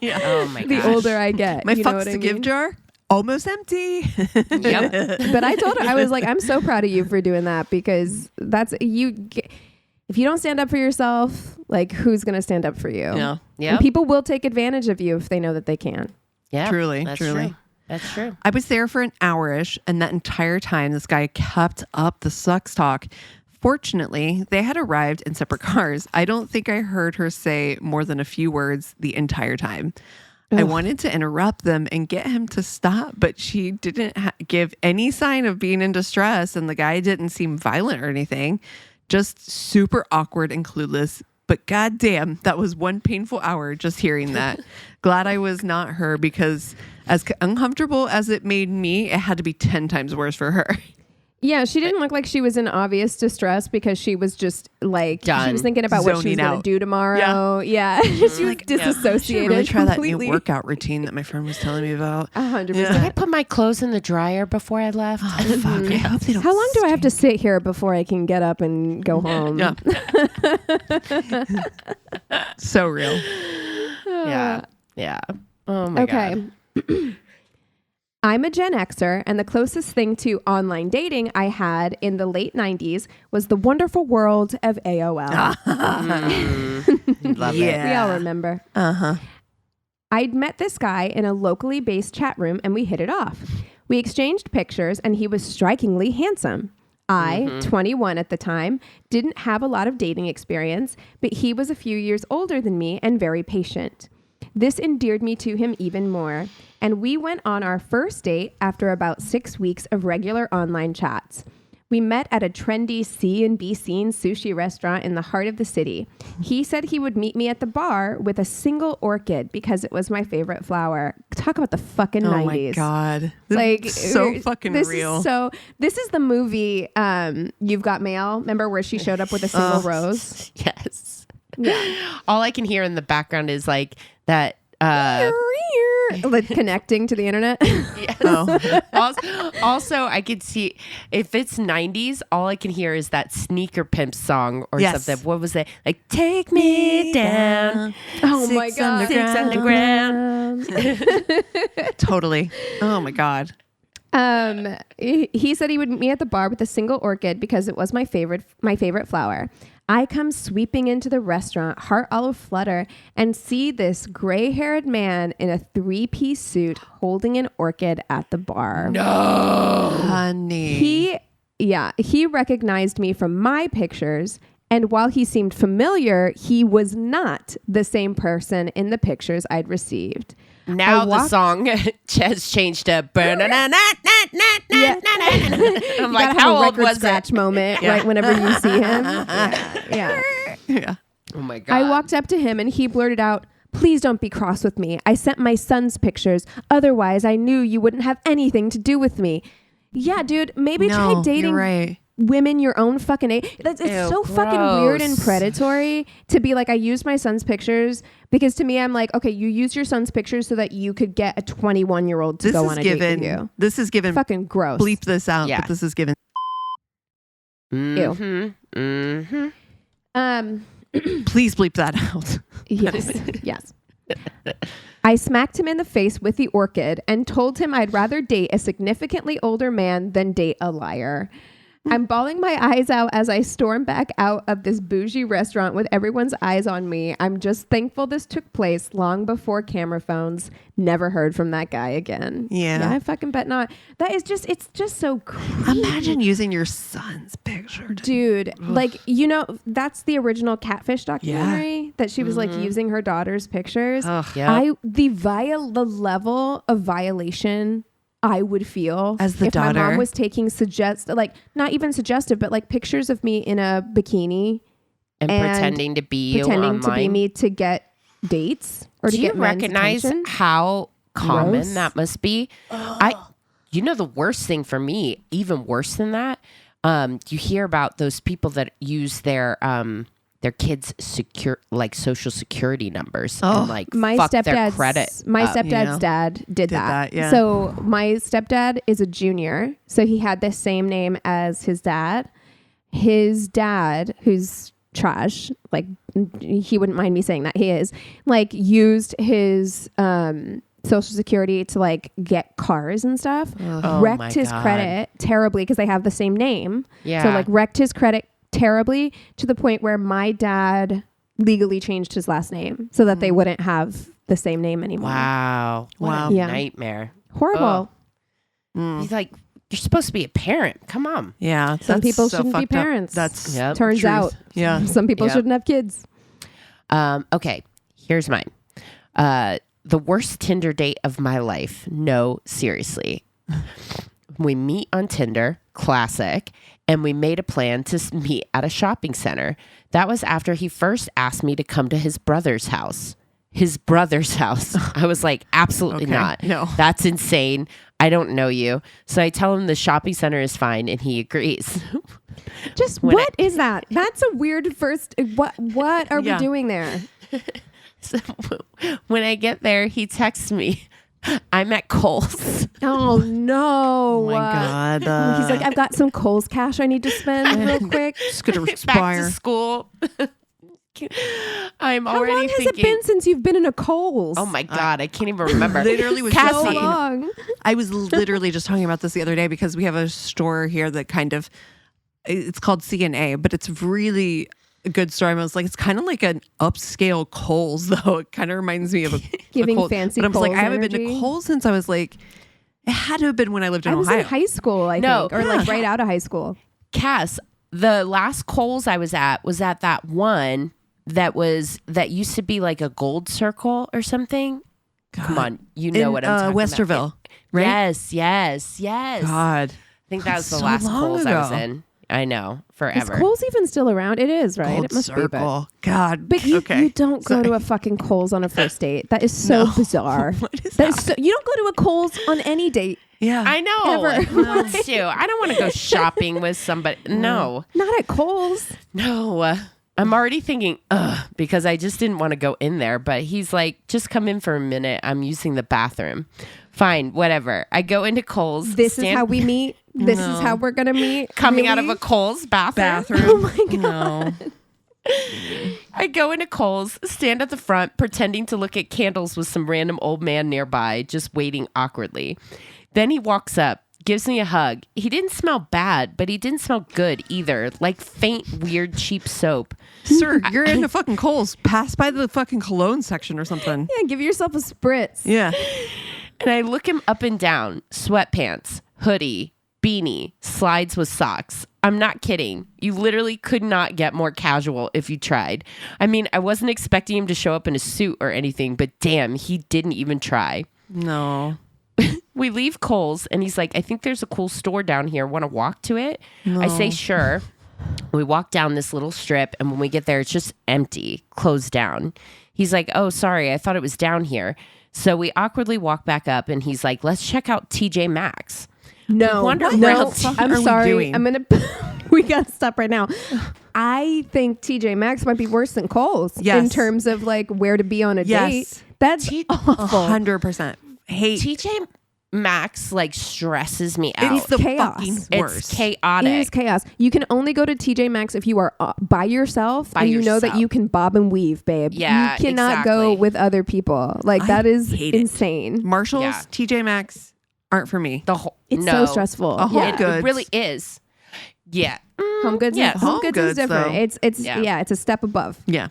Yeah. Oh my god. The older I get. My fucks to give jar, almost empty. Yep. But I told her, I was like, I'm so proud of you for doing that, because that's if you don't stand up for yourself, like, who's going to stand up for you? Yeah. Yeah. And people will take advantage of you if they know that they can. Yeah. Truly. True. That's true. I was there for an hour-ish, and that entire time, this guy kept up the sucks talk. Fortunately, they had arrived in separate cars. I don't think I heard her say more than a few words the entire time. Ugh. I wanted to interrupt them and get him to stop, but she didn't give any sign of being in distress, and the guy didn't seem violent or anything. Just super awkward and clueless. But goddamn, that was one painful hour just hearing that. Glad I was not her, because as uncomfortable as it made me, it had to be 10 times worse for her. Yeah, she didn't look like she was in obvious distress, because she was just like, done. She was thinking about what she was going to do tomorrow. Yeah. She was like, disassociated. Really try completely. that new workout routine that my friend was telling me about. 100%. Did I put my clothes in the dryer before I left? Oh, fuck. I hope they don't. How long do I have to sit here before I can get up and go home? Yeah. So real. Yeah. Yeah. Oh my god. Okay. I'm a Gen Xer, and the closest thing to online dating I had in the late 90s was the wonderful world of AOL. Love Yeah. it. We all remember. Uh-huh. I'd met this guy in a locally based chat room, and we hit it off. We exchanged pictures, and he was strikingly handsome. I, 21 at the time, didn't have a lot of dating experience, but he was a few years older than me and very patient. This endeared me to him even more, and we went on our first date after about 6 weeks of regular online chats. We met at a trendy C&B scene sushi restaurant in the heart of the city. He said he would meet me at the bar with a single orchid because it was my favorite flower. Talk about the fucking 90s. Oh my God. Like, so fucking real. This is the movie You've Got Mail. Remember where she showed up with a single rose? Yes. Yeah. All I can hear in the background is like that. Like connecting to the internet. Yes. Oh. Also, I could see if it's 90s, all I can hear is that Sneaker Pimp song or something. What was it? Like, take me down. Oh my God. 6 underground. Totally. Oh my God. He said he would meet me at the bar with a single orchid because it was my favorite flower. I come sweeping into the restaurant, heart all aflutter, and see this gray-haired man in a 3-piece suit holding an orchid at the bar. No, honey. He recognized me from my pictures, and while he seemed familiar, he was not the same person in the pictures I'd received. Now the song has changed to burn. I'm like, how old was scratch that moment right whenever you see him? Yeah. Oh my God. I walked up to him and he blurted out, "Please don't be cross with me. I sent my son's pictures. Otherwise, I knew you wouldn't have anything to do with me." Yeah, dude, maybe try dating women your own fucking age. It's so fucking weird and predatory to be like, I used my son's pictures, because to me, I'm like, okay, you used your son's pictures so that you could get a 21-year-old to go on a date with you. This is given. Fucking gross. Bleep this out, but this is given. Ew. Please bleep that out. Yes. I smacked him in the face with the orchid and told him I'd rather date a significantly older man than date a liar. I'm bawling my eyes out as I storm back out of this bougie restaurant with everyone's eyes on me. I'm just thankful this took place long before camera phones. Never heard from that guy again. Yeah, I fucking bet not. It's just so creepy. Imagine using your son's picture. Dude, like, that's the original Catfish documentary that she was like using her daughter's pictures. The level of violation I would feel as the if daughter. My mom was taking not even suggestive, but like pictures of me in a bikini and pretending to be you online. To be me to get dates or to get men's attention. Do you recognize how common that must be? The worst thing for me, even worse than that, you hear about those people that use their their kids' social security numbers and like my fuck stepdad's their credit. My stepdad's dad did that. Yeah. So my stepdad is a junior, so he had the same name as his dad. His dad, who's trash, like he wouldn't mind me saying that, he is, like used his social security to like get cars and stuff. Wrecked his credit terribly because they have the same name. Yeah. So like wrecked his credit terribly to the point where my dad legally changed his last name so that they wouldn't have the same name anymore. Wow. What a nightmare. Horrible. He's like, you're supposed to be a parent. Come on. Yeah. Some people shouldn't be parents. That's turns truth. out. Yeah. Some people shouldn't have kids. Okay. Here's mine. The worst Tinder date of my life. No, seriously. We meet on Tinder, classic, and we made a plan to meet at a shopping center. That was after he first asked me to come to his brother's house. His brother's house. I was like, absolutely not. No. That's insane. I don't know you. So I tell him the shopping center is fine, and he agrees. Just what is that? That's a weird first. What are we doing there? So when I get there, he texts me, I'm at Kohl's. Oh no! Oh my God! He's like, I've got some Kohl's cash I need to spend real quick. Just gonna Back expire. to school. I'm How already long thinking. has it been since you've been in a Kohl's? Oh my God, I can't even remember. Literally was so long. I was literally just talking about this the other day because we have a store here that kind of, it's called C&A, but it's really a good store. I was like, it's kind of like an upscale Kohl's, though. It kind of reminds me of Giving Kohl's. fancy But I was like, Kohl's I haven't been to energy. Kohl's since I was like, it had to have been when I lived in I was Ohio. in high school, I think, or like right out of high school. Cass, the last Kohl's I was at that one that used to be like a gold circle or something. God. Come on, you know what I'm talking Westerville, about. right? Yes. God. I think that was the So last long Kohl's I was ago. in. I know, Is forever. Kohl's even still around? It is, right? Gold It must circle. be. But God. But you don't go to a fucking Kohl's on a first date. That is so bizarre. What is That is so, you don't go to a Kohl's on any date. Yeah. I know. Ever. Who wants to? I don't want to go shopping with somebody. No. Not at Kohl's. No. I'm already thinking, because I just didn't want to go in there. But he's like, just come in for a minute. I'm using the bathroom. Fine, whatever. I go into Kohl's. This is how we meet. This is how we're going to meet. Coming out Really? of a Kohl's bathroom. Oh my God. No. I go into Kohl's, stand at the front, pretending to look at candles with some random old man nearby, just waiting awkwardly. Then he walks up, gives me a hug. He didn't smell bad, but he didn't smell good either. Like faint, weird, cheap soap. Sir, you're in a fucking Kohl's. Pass by the fucking cologne section or something. Yeah, give yourself a spritz. Yeah. And I look him up and down. Sweatpants, hoodie, beanie, slides with socks. I'm not kidding. You literally could not get more casual if you tried. I mean, I wasn't expecting him to show up in a suit or anything, but damn, he didn't even try. No. We leave Kohl's and he's like, I think there's a cool store down here. Want to walk to it? No. I say, sure. We walk down this little strip and when we get there, it's just empty, closed down. He's like, oh, sorry. I thought it was down here. So we awkwardly walk back up and he's like, let's check out TJ Maxx. No, I'm sorry. I'm going to, we got to stop right now. I think TJ Maxx might be worse than Kohl's in terms of like where to be on a date. That's awful. 100%. Hate TJ Maxx like stresses me out. It's the chaos. fucking worst. It's chaotic. It is chaos. You can only go to TJ Maxx if you are by yourself and you know that you can bob and weave, babe. Yeah, you cannot go with other people. Like that is insane. Marshalls, TJ Maxx aren't for me. It's so stressful. It really is. Yeah. Home Goods. Yes. Home Goods is different. Though. It's it's a step above. Yeah.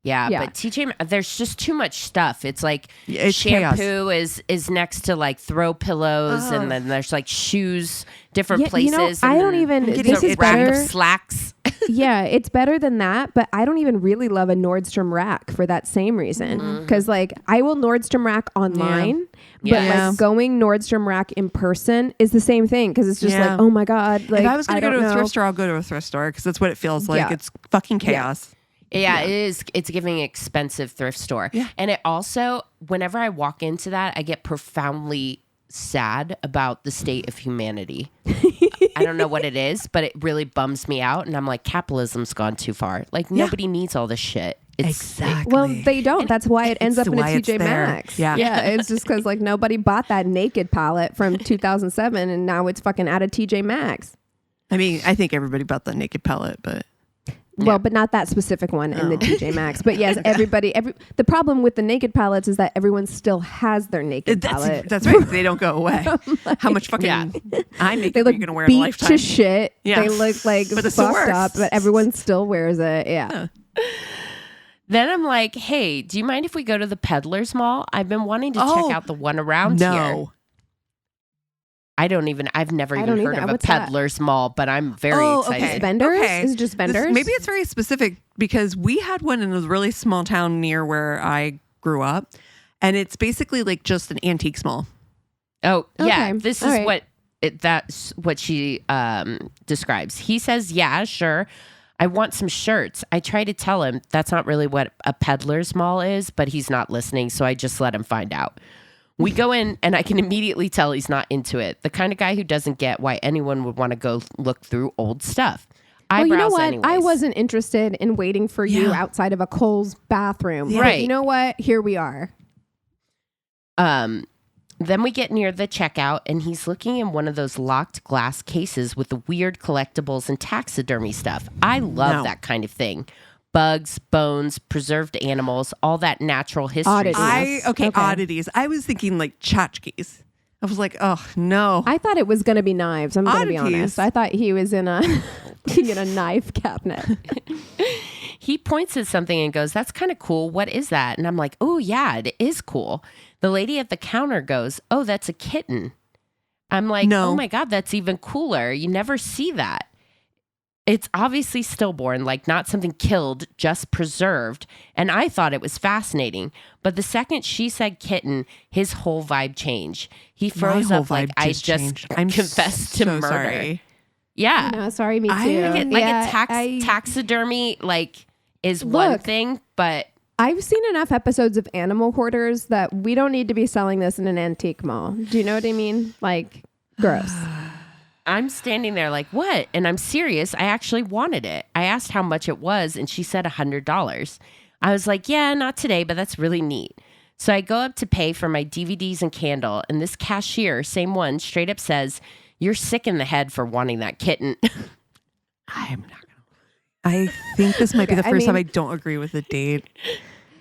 Yeah, but TJ, there's just too much stuff. It's like it's shampoo is next to like throw pillows, and then there's like shoes, different places. You know, I don't even. This is better. Of slacks. Yeah, it's better than that. But I don't even really love a Nordstrom rack for that same reason. Because like I will Nordstrom rack online, but like going Nordstrom rack in person is the same thing. Because it's just like, oh my God. Like if I was going to go to a thrift store, I'll go to a thrift store because that's what it feels like. It's fucking chaos. Yeah, it is. It's giving expensive thrift store. Yeah. And it also, whenever I walk into that, I get profoundly sad about the state of humanity. I don't know what it is, but it really bums me out. And I'm like, capitalism's gone too far. Like, nobody needs all this shit. Exactly. Well, they don't. That's why it ends up in a TJ Maxx. Yeah. It's just because like nobody bought that naked palette from 2007, and now it's fucking out of TJ Maxx. I mean, I think everybody bought the naked palette, but. Well, but not that specific one in the TJ Maxx. But yes, the problem with the naked palettes is that everyone still has their naked palette. That's right. They don't go away. Like, how much fucking eye makeup are you going to wear in a lifetime? They look beat to shit. Yeah. They look like fucked up, but everyone still wears it. Yeah. Then I'm like, hey, do you mind if we go to the Peddler's Mall? I've been wanting to check out the one around here. I've never even heard of a Peddler's Mall, but I'm very excited. Is it vendors? Okay. Is it just vendors? Maybe it's very specific because we had one in a really small town near where I grew up, and it's basically like just an antiques mall. Oh, yeah. Okay. This is that's what she describes. He says, yeah, sure. I want some shirts. I try to tell him that's not really what a Peddler's Mall is, but he's not listening, so I just let him find out. We go in, and I can immediately tell he's not into it. The kind of guy who doesn't get why anyone would want to go look through old stuff. Well, you know what? Anyways. I wasn't interested in waiting for you outside of a Kohl's bathroom. Yeah. Right. You know what? Here we are. Then we get near the checkout, and he's looking in one of those locked glass cases with the weird collectibles and taxidermy stuff. I love that kind of thing. Bugs, bones, preserved animals, all that natural history. Oddities. Oddities. I was thinking like tchotchkes. I was like, oh no. I thought it was going to be knives. I'm going to be honest. I thought he was in a knife cabinet. He points at something and goes, that's kind of cool. What is that? And I'm like, oh yeah, it is cool. The lady at the counter goes, oh, that's a kitten. I'm like, oh my God, that's even cooler. You never see that. It's obviously stillborn, like not something killed, just preserved. And I thought it was fascinating. But the second she said kitten, his whole vibe changed. He froze up like I just confessed to murder. Sorry. Yeah. No, sorry, me too. Taxidermy is one thing, but I've seen enough episodes of Animal Hoarders that we don't need to be selling this in an antique mall. Do you know what I mean? Like, gross. I'm standing there like, what? And I'm serious. I actually wanted it. I asked how much it was, and she said $100. I was like, yeah, not today, but that's really neat. So I go up to pay for my DVDs and candle, and this cashier, same one, straight up says, you're sick in the head for wanting that kitten. I'm not going to. I think this might be the first time I don't agree with the date.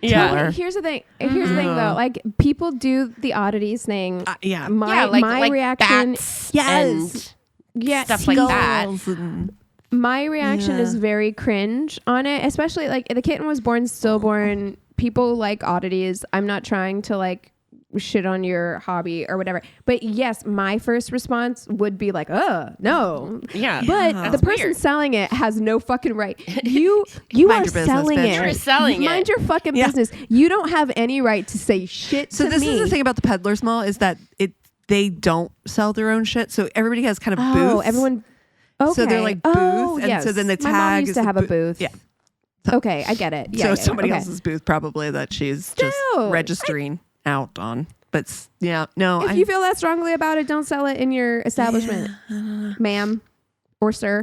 Yeah. Here's the thing. Here's the thing, though. Like, people do the oddities thing. My reaction. Yes. Yeah, stuff like that. My reaction is very cringe on it, especially like the kitten was born stillborn. People like oddities. I'm not trying to like shit on your hobby or whatever. But yes, my first response would be like, no. Yeah. But the person selling it has no fucking right. You are selling it. You're selling it. Mind your fucking business. You don't have any right to say shit to me. So this is the thing about the Peddler's Mall is that they don't sell their own shit. So everybody has kind of booths. Oh, everyone. Okay. So they're like booths. And so then the tag My mom used to have a booth. Yeah. Okay, I get it. Yeah, so somebody else's booth probably that she's just registering out on. But if you feel that strongly about it, don't sell it in your establishment, ma'am or sir.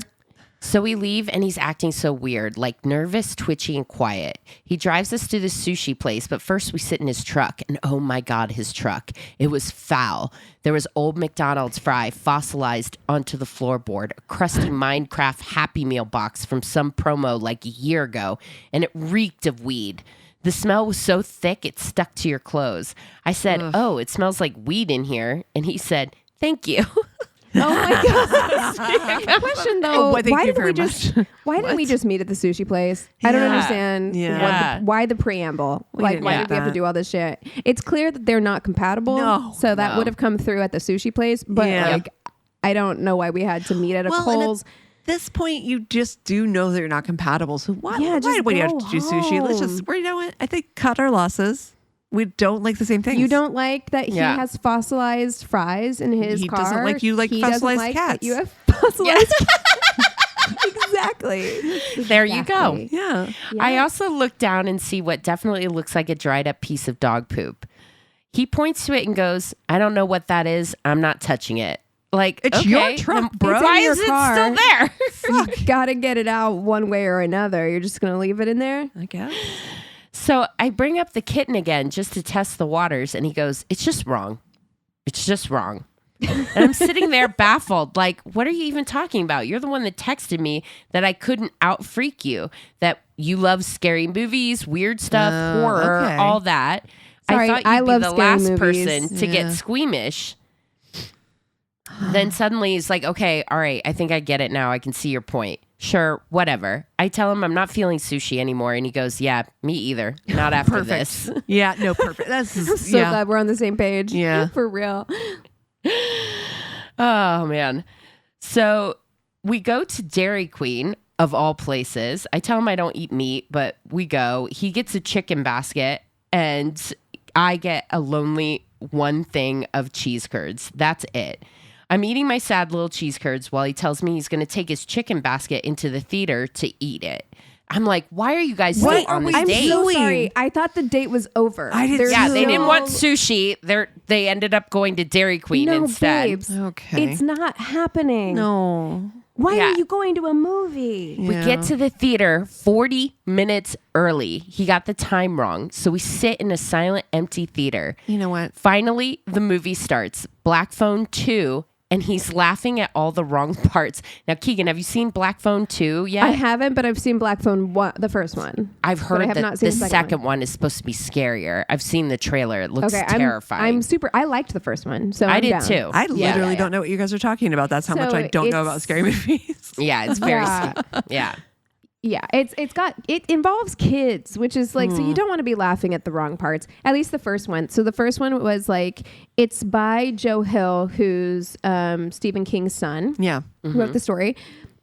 So we leave, and he's acting so weird, like nervous, twitchy, and quiet. He drives us to the sushi place, but first we sit in his truck, and oh my God, his truck. It was foul. There was old McDonald's fry fossilized onto the floorboard, a crusty Minecraft Happy Meal box from some promo like a year ago, and it reeked of weed. The smell was so thick, it stuck to your clothes. I said, oh, it smells like weed in here. And he said, thank you. Oh my God. Question though, why didn't we just meet at the sushi place? I don't understand why the preamble. Why did we have to do all this shit? It's clear that they're not compatible. So that would have come through at the sushi place. But I don't know why we had to meet at a Kohl's. At this point, you just do know they're not compatible. So why do we have to do sushi? Let's just, you know what? I think cut our losses. We don't like the same things. You don't like that he has fossilized fries in his car. He doesn't like you like fossilized cats. You have fossilized cats. Exactly. There you go. Yeah. I also look down and see what definitely looks like a dried up piece of dog poop. He points to it and goes, I don't know what that is. I'm not touching it. Like, it's your truck, bro. Why is it still there? You gotta get it out one way or another. You're just gonna leave it in there? I guess. So I bring up the kitten again just to test the waters, and he goes, it's just wrong. It's just wrong. And I'm sitting there baffled, like, what are you even talking about? You're the one that texted me that I couldn't out-freak you, that you love scary movies, weird stuff, horror, all that. Sorry, I thought you'd be the last person to get squeamish. Then suddenly he's like, okay, all right, I think I get it now. I can see your point. Sure, whatever. I tell him I'm not feeling sushi anymore. And he goes, yeah, me either. Not after this. Yeah, no, perfect. I'm so glad we're on the same page. Yeah. For real. Oh, man. So we go to Dairy Queen, of all places. I tell him I don't eat meat, but we go. He gets a chicken basket, and I get a lonely one thing of cheese curds. That's it. I'm eating my sad little cheese curds while he tells me he's going to take his chicken basket into the theater to eat it. I'm like, why are you guys still on this date? I'm so sorry. I thought the date was over. I did. Yeah, they didn't want sushi. They ended up going to Dairy Queen instead. Babes, okay. It's not happening. No. Why are you going to a movie? We get to the theater 40 minutes early. He got the time wrong. So we sit in a silent, empty theater. You know what? Finally, the movie starts. Black Phone 2. And he's laughing at all the wrong parts. Now, Keegan, have you seen Black Phone 2 yet? I haven't, but I've seen Black Phone 1, the first one. I've heard that the second one is supposed to be scarier. I've seen the trailer. It looks terrifying. I liked the first one. So I did down. too. I literally don't know what you guys are talking about. That's how much I don't know about scary movies. Yeah, it's very yeah. Yeah, it involves kids, which is like, so you don't want to be laughing at the wrong parts. At least the first one. So the first one was like, it's by Joe Hill, who's Stephen King's son. Yeah. Who wrote the story.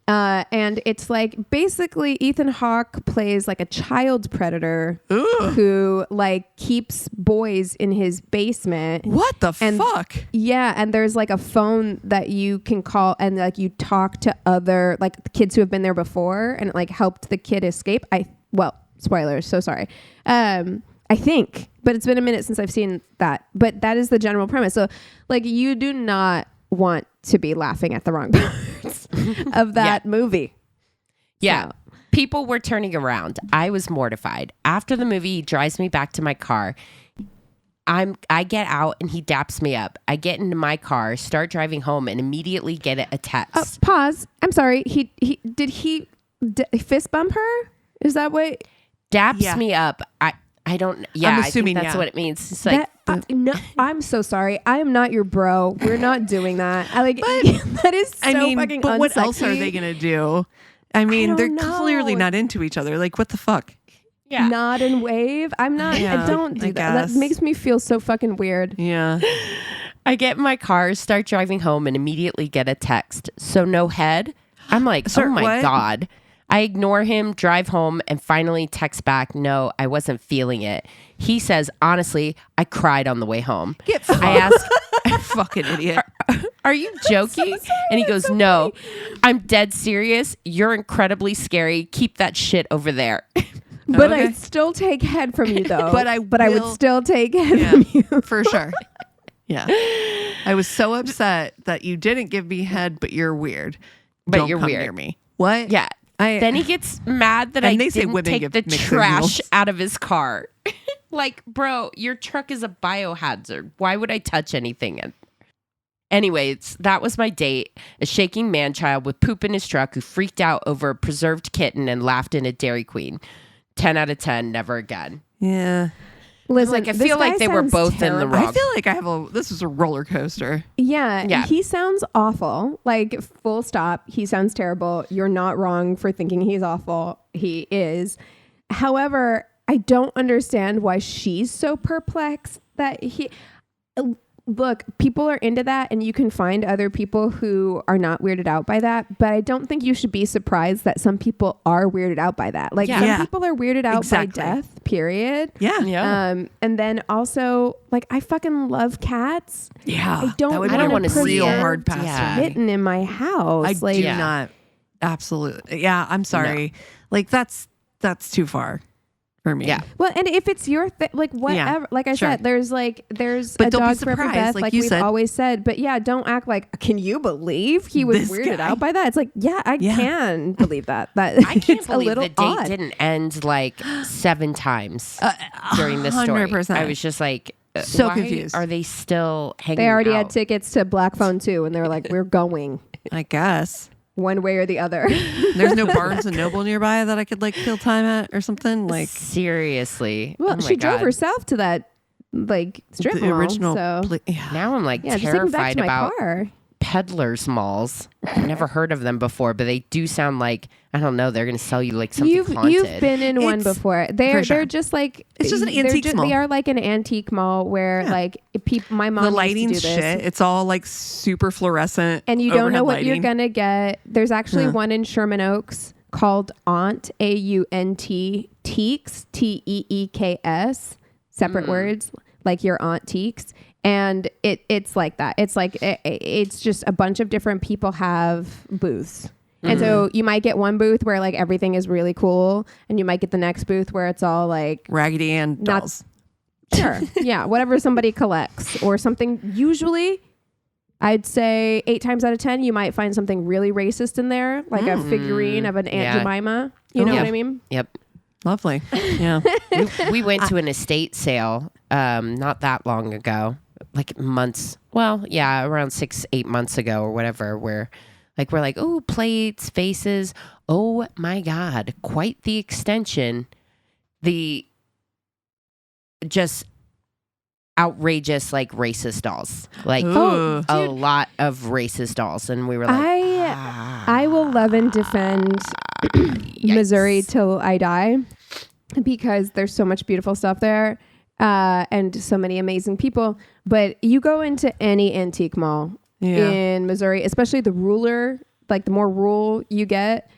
And it's like basically Ethan Hawke plays like a child predator who like keeps boys in his basement. What the fuck? Yeah. And there's like a phone that you can call and like you talk to other like kids who have been there before and it like helped the kid escape. Spoilers. So sorry. I think, but it's been a minute since I've seen that, but that is the general premise. So like you do not want to be laughing at the wrong parts of that movie. Yeah. So. People were turning around. I was mortified. After the movie, he drives me back to my car. I get out and he daps me up. I get into my car, start driving home, and immediately get a text. Pause. I'm sorry. Did he fist bump her? Is that what? Daps me up. I don't. Yeah, I'm assuming I think that's what it means. It's like no, I'm so sorry. I am not your bro. We're not doing that. That is so fucking but unsexy. What else are they gonna do? I mean, they're clearly not into each other. Like, what the fuck? Yeah. Nod and wave. I'm not. I don't do that. That makes me feel so fucking weird. Yeah. I get in my car, start driving home, and immediately get a text. So no head. I'm like, oh my God. I ignore him, drive home, and finally text back, no, I wasn't feeling it. He says, honestly, I cried on the way home. I ask, fucking idiot. Are you joking? So and he goes, no, I'm dead serious. You're incredibly scary. Keep that shit over there. But I'd still take head from you, though. but I would still take head from you. For sure. Yeah. I was so upset that you didn't give me head, but you're weird. But you're weird. Near me. What? Yeah. Then he gets mad that I didn't take the trash out of his car. Like, bro, your truck is a biohazard. Why would I touch anything? Anyways, that was my date. A shaking man-child with poop in his truck who freaked out over a preserved kitten and laughed in a Dairy Queen. 10 out of 10, never again. Yeah. Listen, I feel like they were both in the wrong. I feel like this was a roller coaster. Yeah. He sounds awful. Like, full stop. He sounds terrible. You're not wrong for thinking he's awful. He is. However, I don't understand why she's so perplexed that look, people are into that and you can find other people who are not weirded out by that. But I don't think you should be surprised that some people are weirded out by that. Like some people are weirded out by death, period. Yeah. And then also like, I fucking love cats. Yeah. I don't want to see real hard pass kitten in my house. I do not. Absolutely. Yeah. I'm sorry. No. Like that's too far for me. Yeah. Well, and if it's your like whatever, like I said, there's a dog for every breath, like we've always said. But yeah, don't act like, can you believe he was weirded out by that? It's like, I can believe that. That I can't believe the date didn't end like 7 times during this story. 100%. I was just like, so confused. Are they still hanging out? They already had tickets to Black Phone 2, and they were like, we're going. I guess. One way or the other. There's no Barnes and Noble nearby that I could like kill time at or something. Like seriously. Well, she drove herself to that like strip mall. Original. So now I'm like terrified about Peddler's malls. I've never heard of them before, but they do sound like, I don't know, they're going to sell you like something haunted. You've been in one before. They're just like, it's just an antique mall. They are like an antique mall where like my mom, the lighting's shit. It's all like super fluorescent, and you don't know what you're gonna get. There's actually one in Sherman Oaks called Aunt, AUNT, Teeks, TEEKS, separate words, like your Aunt Teeks. And it's like that. It's like it's just a bunch of different people have booths. And so you might get one booth where like everything is really cool, and you might get the next booth where it's all like Raggedy Ann dolls. Sure. Yeah, whatever somebody collects or something. Usually I'd say 8 times out of 10 you might find something really racist in there, like a figurine of an Aunt Jemima. You know what I mean? Yep. Lovely. Yeah. we went to an estate sale not that long ago. Like months, around 6-8 months ago or whatever, where like we're like, oh, plates, faces, oh my God, quite the extension, the just outrageous like racist dolls, like a lot of racist dolls, and we were like, I will love and defend Missouri till I die because there's so much beautiful stuff there. And so many amazing people. But you go into any antique mall in Missouri, especially the rural, like the more rural you get,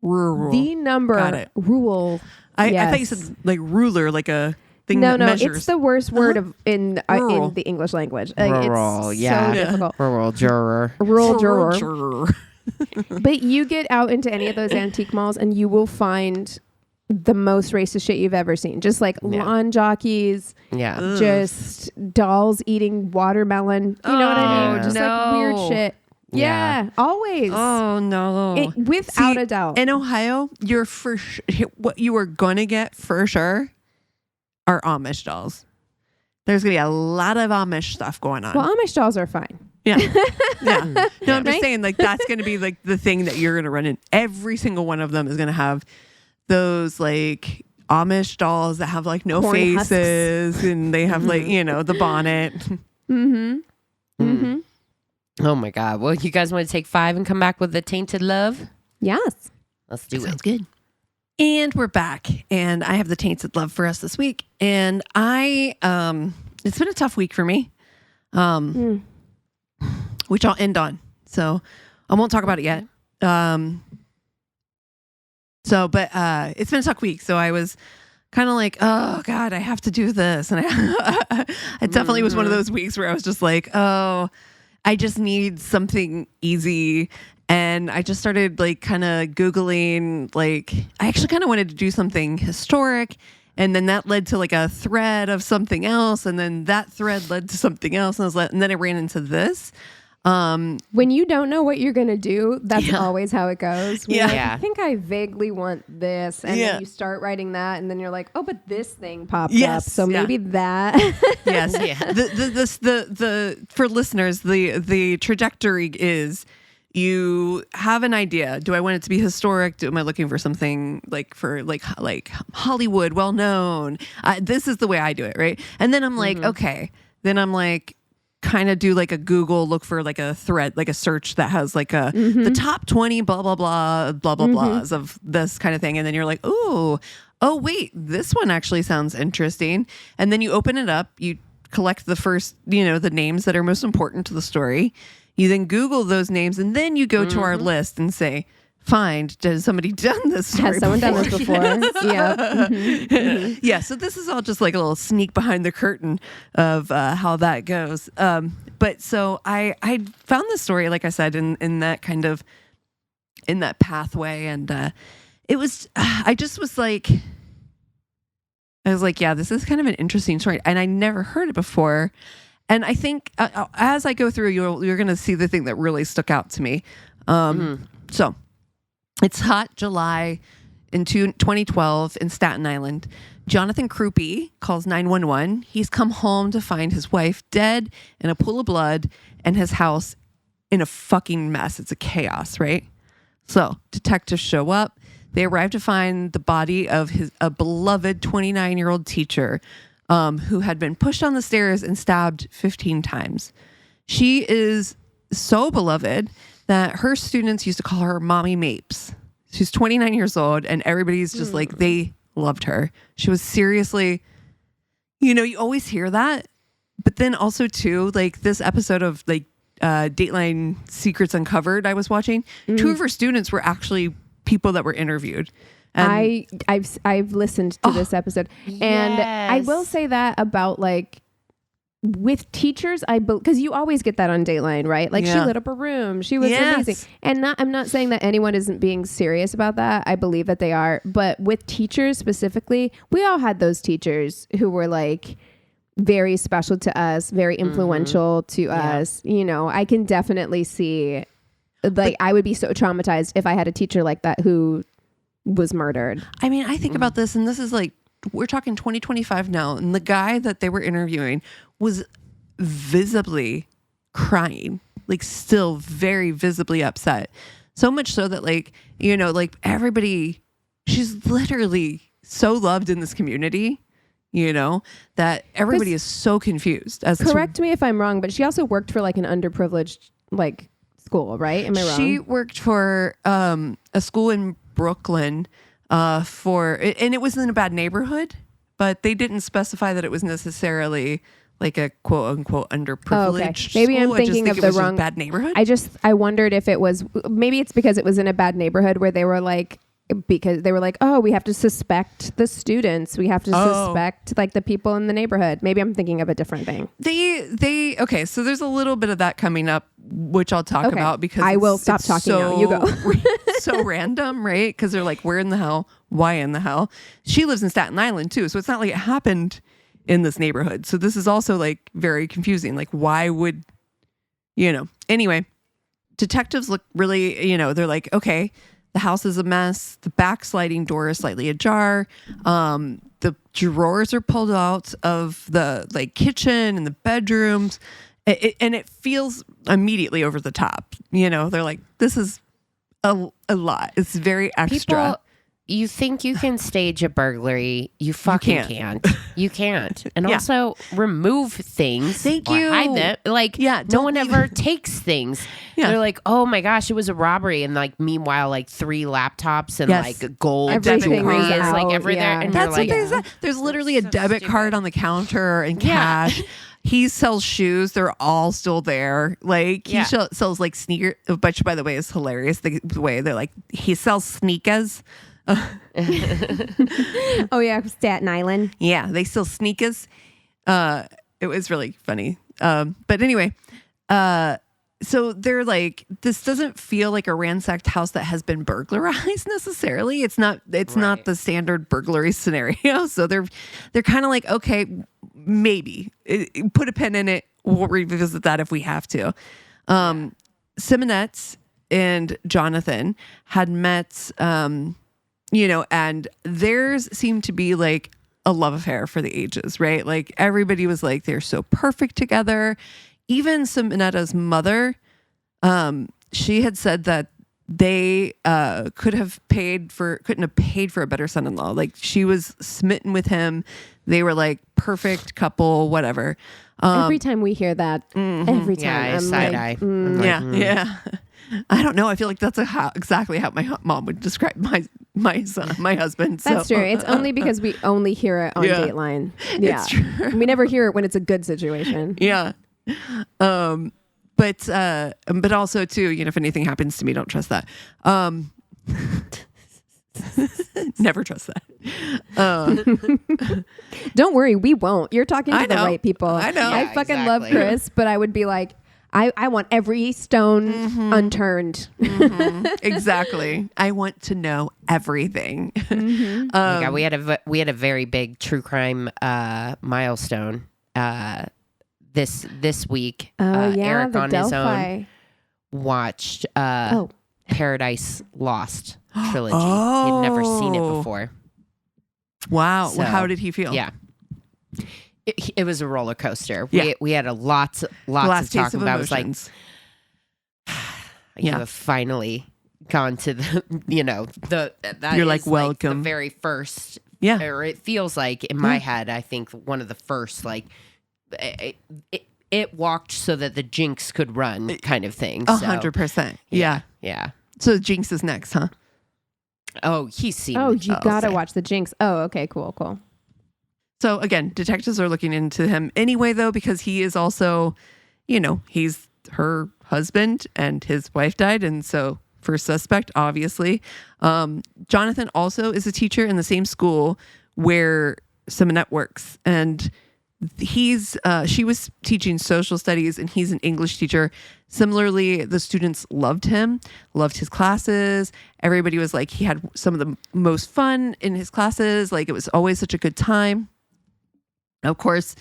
the number rural. I thought you said like ruler, like a thing that measures. It's the worst word in the English language. Rural, it's so difficult. Rural juror. But you get out into any of those antique malls and you will find the most racist shit you've ever seen. Just like lawn jockeys. Yeah. Just dolls eating watermelon. You know what I mean? Just like weird shit. Yeah, always. Oh no. Without a doubt. In Ohio, what you are going to get for sure are Amish dolls. There's going to be a lot of Amish stuff going on. Well, Amish dolls are fine. Yeah. Yeah. No, I'm just saying like that's going to be like the thing that you're going to run in. Every single one of them is going to have those like Amish dolls that have like no corn faces husks. And they have like, the bonnet. Oh my God. Well, you guys want to take 5 and come back with the Tainted Love? Yes. Let's do it. Sounds good. And we're back. And I have the Tainted Love for us this week. And it's been a tough week for me. Which I'll end on. So I won't talk about it yet. But it's been a tough week. So I was kind of like, oh God, I have to do this. And it definitely was one of those weeks where I was just like, oh, I just need something easy. And I just started like kind of Googling, like I actually kind of wanted to do something historic. And then that led to like a thread of something else. And then that thread led to something else. And then I ran into this. When you don't know what you're going to do, that's always how it goes. I think I vaguely want this. And then you start writing that. And then you're like, oh, but this thing popped up. So maybe that. Yes. The for listeners, the trajectory is you have an idea. Do I want it to be historic? Am I looking for something like for like Hollywood, well known? This is the way I do it. Right. And then I'm like, okay, then I'm like, kind of do like a Google look for like a thread, like a search that has like the top 20 blah blah blah blah blah blahs of this kind of thing, and then you're like, oh wait, this one actually sounds interesting, and then you open it up, you collect the first the names that are most important to the story, you then Google those names, and then you go to our list and say, has somebody done this story Has someone done this before? Yeah. Yeah, so this is all just like a little sneak behind the curtain of how that goes. But so I found this story, like I said, in that kind of, in that pathway. And it was, I just was like, I was like, yeah, this is kind of an interesting story. And I never heard it before. And I think as I go through, you're going to see the thing that really stuck out to me. So it's hot July in 2012 in Staten Island. Jonathan Crupi calls 911. He's come home to find his wife dead in a pool of blood and his house in a fucking mess. It's a chaos, right? So detectives show up. They arrive to find the body of a beloved 29-year-old teacher who had been pushed down the stairs and stabbed 15 times. She is so beloved that her students used to call her Mommy Mapes. She's 29 years old, and everybody's just like, they loved her. She was seriously, you always hear that. But then also, too, like this episode of like Dateline Secrets Uncovered I was watching, 2 of her students were actually people that were interviewed. And I've listened to this episode, and I will say that about like with teachers, because you always get that on Dateline, right? Like she lit up a room, she was amazing, and I'm not saying that anyone isn't being serious about that. I believe that they are, but with teachers specifically, we all had those teachers who were like very special to us, very influential to us. I can definitely see. Like, I would be so traumatized if I had a teacher like that who was murdered. I mean, I think about this, and this is like, we're talking 2025 now, and the guy that they were interviewing was visibly crying, like still very visibly upset. So much so that like, like everybody, she's literally so loved in this community, that everybody is so confused. Correct me if I'm wrong, but she also worked for like an underprivileged, like, school, right? Am I wrong? She worked for a school in Brooklyn and it was in a bad neighborhood, but they didn't specify that it was necessarily like a quote unquote underprivileged Maybe school. I'm thinking of the wrong bad neighborhood. I wondered if it was, maybe it's because it was in a bad neighborhood where they were like, oh, we have to suspect the students. We have to suspect like the people in the neighborhood. Maybe I'm thinking of a different thing. Okay. So there's a little bit of that coming up, which I'll talk about because I will stop talking now. You go. So random, right? Because they're like, where in the hell? Why in the hell? She lives in Staten Island too. So it's not like it happened in this neighborhood. So this is also like very confusing. Like, why would, anyway, detectives look really, they're like, okay, the house is a mess. The back sliding door is slightly ajar. The drawers are pulled out of the like kitchen and the bedrooms. And it feels immediately over the top. They're like, this is a lot. It's very extra. You think you can stage a burglary? You fucking can't. You can't. And also remove things. Thank you. Hide them. Like, no one ever takes things. Yeah. They're like, oh my gosh, it was a robbery. And like, meanwall, like 3 laptops and like gold jewelry is like everywhere. And that's what they said. There's literally a debit card on the counter and cash. He sells shoes. They're all still there. Like he sells like sneakers, which by the way is hilarious. The way they're like, he sells sneakers. Oh yeah, Staten Island. Yeah, they sell sneakers. It was really funny. But anyway, so they're like, this doesn't feel like a ransacked house that has been burglarized necessarily. It's not the standard burglary scenario. So they're kind of like, okay, maybe put a pin in it. We'll revisit that if we have to. Simeonette and Jonathan had met, and theirs seemed to be like a love affair for the ages, right? Like everybody was like, they're so perfect together. Even Simeonette's mother, she had said that they couldn't have paid for a better son-in-law. Like she was smitten with him. They were like perfect couple, whatever. Every time we hear that, every time I'm side like, eye. Yeah. I don't know. I feel like that's exactly how my mom would describe my son, my husband. That's true. It's only because we only hear it on Dateline. Yeah, it's true. We never hear it when it's a good situation. Yeah. But also too, if anything happens to me, don't trust that. Never trust that. Don't worry, we won't. You're talking to the right people. I know. I fucking love Chris, but I would be like, I want every stone unturned. Exactly. I want to know everything. Oh my God, we had a very big true crime milestone this week. Eric on his own watched Paradise Lost trilogy. He'd never seen it before. Wow. So, how did he feel? Yeah. It was a roller coaster. We had lots of talk about. It was like, you have finally gone to the you're like welcome. Like the very first, or it feels like in my head. I think one of the first, like it walked so that the Jinx could run, kind of thing. 100%. Yeah. So Jinx is next, huh? Oh, he's seen. Oh, you gotta watch the Jinx. Oh, okay, cool. So again, detectives are looking into him anyway, though, because he is also, he's her husband and his wife died. And so first suspect, obviously. Jonathan also is a teacher in the same school where Simeonette works. And she was teaching social studies and he's an English teacher. Similarly, the students loved him, loved his classes. Everybody was like, he had some of the most fun in his classes. Like it was always such a good time. Of course,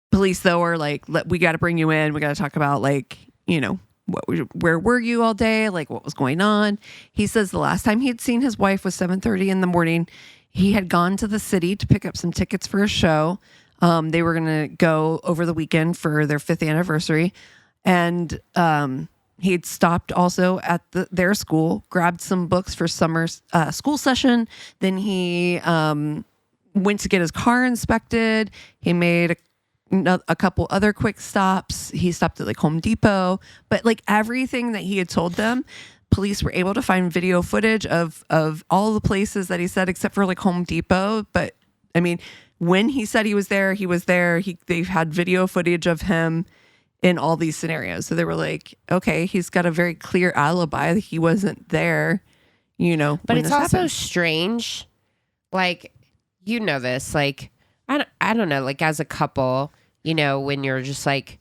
police though are like, we got to bring you in. We got to talk about where were you all day? Like what was going on? He says the last time he had seen his wife was 7:30 in the morning. He had gone to the city to pick up some tickets for a show. They were going to go over the weekend for their 5th anniversary. And he had stopped also at their school, grabbed some books for summer school session. Then he went to get his car inspected. He made a couple other quick stops. He stopped at like Home Depot. But like everything that he had told them, police were able to find video footage of all the places that he said, except for like Home Depot. But I mean, when he said he was there, he was there. They've had video footage of him in all these scenarios. So they were like, okay, he's got a very clear alibi that he wasn't there, But it's also strange. Like, this, like, I don't know, like as a couple, when you're just like,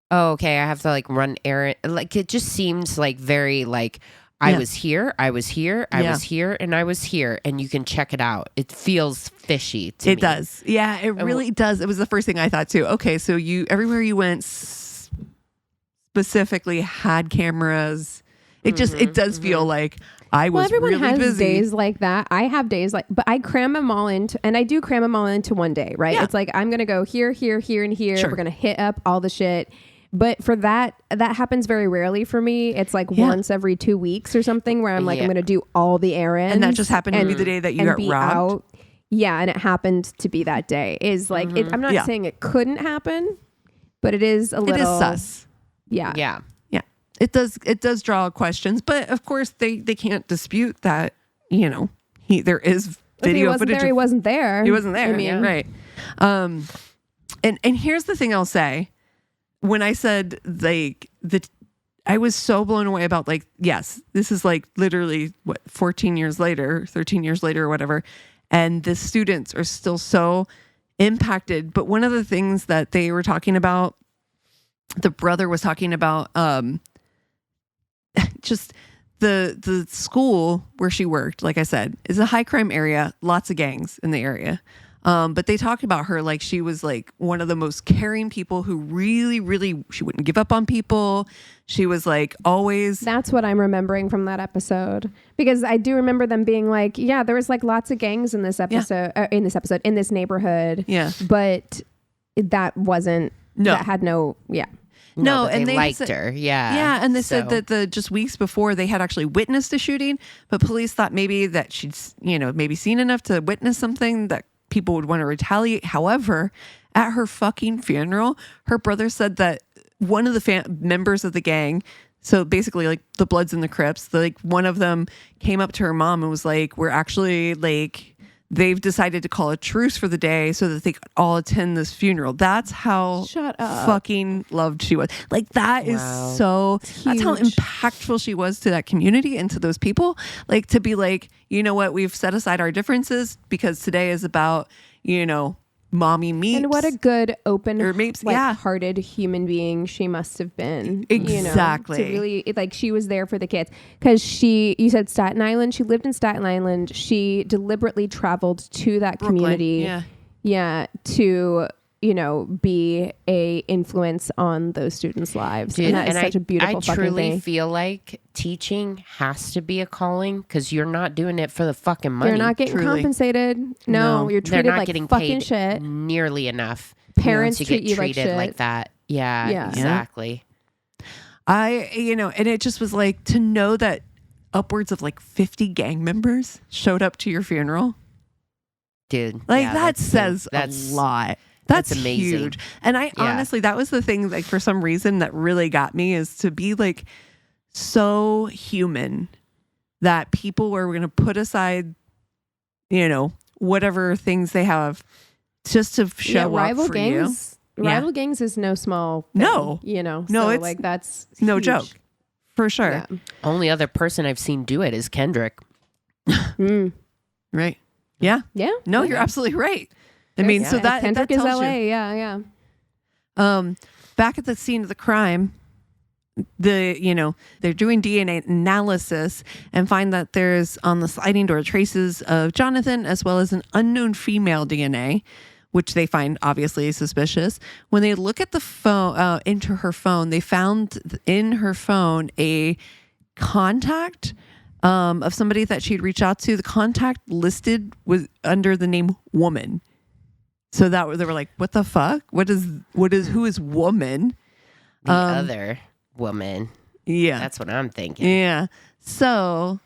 oh, okay, I have to like run errand. Like, it just seems like very like, I was here, and I was here, and you can check it out. It feels fishy to me. It does. Yeah, it really does. It was the first thing I thought too. Okay, so everywhere you went specifically had cameras. It does feel like I was everyone really has busy. Days like that. I have days but I cram them all into, and I do cram them all into one day, right? Yeah. It's like, I'm going to go here, here, here, and here. Sure. We're going to hit up all the shit. But for that happens very rarely for me. It's like once every 2 weeks or something where I'm like, I'm going to do all the errands. And that just happened to be the day that you got robbed. Out. Yeah. And it happened to be that day. Is like, I'm not saying it couldn't happen, but it is a little. It is sus. Yeah. Yeah. Yeah. It does draw questions. But of course, they can't dispute that, there is video footage. He wasn't there. He wasn't there. I mean, right. And here's the thing I'll say. When I said I was so blown away about like, yes, this is like literally 14 years later, 13 years later or whatever. And the students are still so impacted. But one of the things that they were talking about, the brother was talking about, just the school where she worked, like I said, is a high crime area, lots of gangs in the area. But they talked about her like she was like one of the most caring people who really, really, she wouldn't give up on people. She was like always. That's what I'm remembering from that episode, because I do remember them being like, yeah, there was like lots of gangs in this episode, in this neighborhood. Yeah. But that wasn't, that had no, No, and they liked her. Yeah. Yeah. And they said that just weeks before they had actually witnessed a shooting, but police thought maybe that she'd, maybe seen enough to witness something that people would want to retaliate. However, at her fucking funeral, her brother said that one of the members of the gang, so basically like the Bloods and the Crips, like one of them came up to her mom and was like, we're actually like, they've decided to call a truce for the day so that they could all attend this funeral. That's how fucking loved she was. Like that is so, that's how impactful she was to that community and to those people. Like to be like, you know what, we've set aside our differences because today is about, mommy Mapes. And what a good, open, Mapes, hearted human being she must have been. Exactly. To really, like, she was there for the kids. Because you said Staten Island. She lived in Staten Island. She deliberately traveled to that Brooklyn, community. Yeah. To, be a influence on those students' lives. Dude, and that is such a beautiful fucking thing. I truly feel like teaching has to be a calling because you're not doing it for the fucking money. You're not getting compensated. No, you're treated like getting fucking paid shit. Nearly enough. Parents to treat get you treated like shit. Like that. Yeah, exactly. And it just was like to know that upwards of like 50 gang members showed up to your funeral. Dude. Like that says a lot. That's amazing. Huge. And I honestly, that was the thing, like for some reason that really got me is to be like so human that people were going to put aside, whatever things they have just to show up for gangs, you. Rival gangs is no small thing, No, so it's like that's no huge. joke for sure. Yeah. Only other person I've seen do it is Kendrick. Right. Yeah. Yeah. No, you're absolutely right. I mean, so that Kendrick that is tells LA. you. Yeah. Back at the scene of the crime, they're doing DNA analysis and find that there's on the sliding door traces of Jonathan as well as an unknown female DNA, which they find obviously suspicious. When they look at the phone, into her phone, they found in her phone a contact of somebody that she'd reached out to. The contact listed was under the name woman. So they were like, what the fuck? Who is woman? The other woman. Yeah. That's what I'm thinking. Yeah. So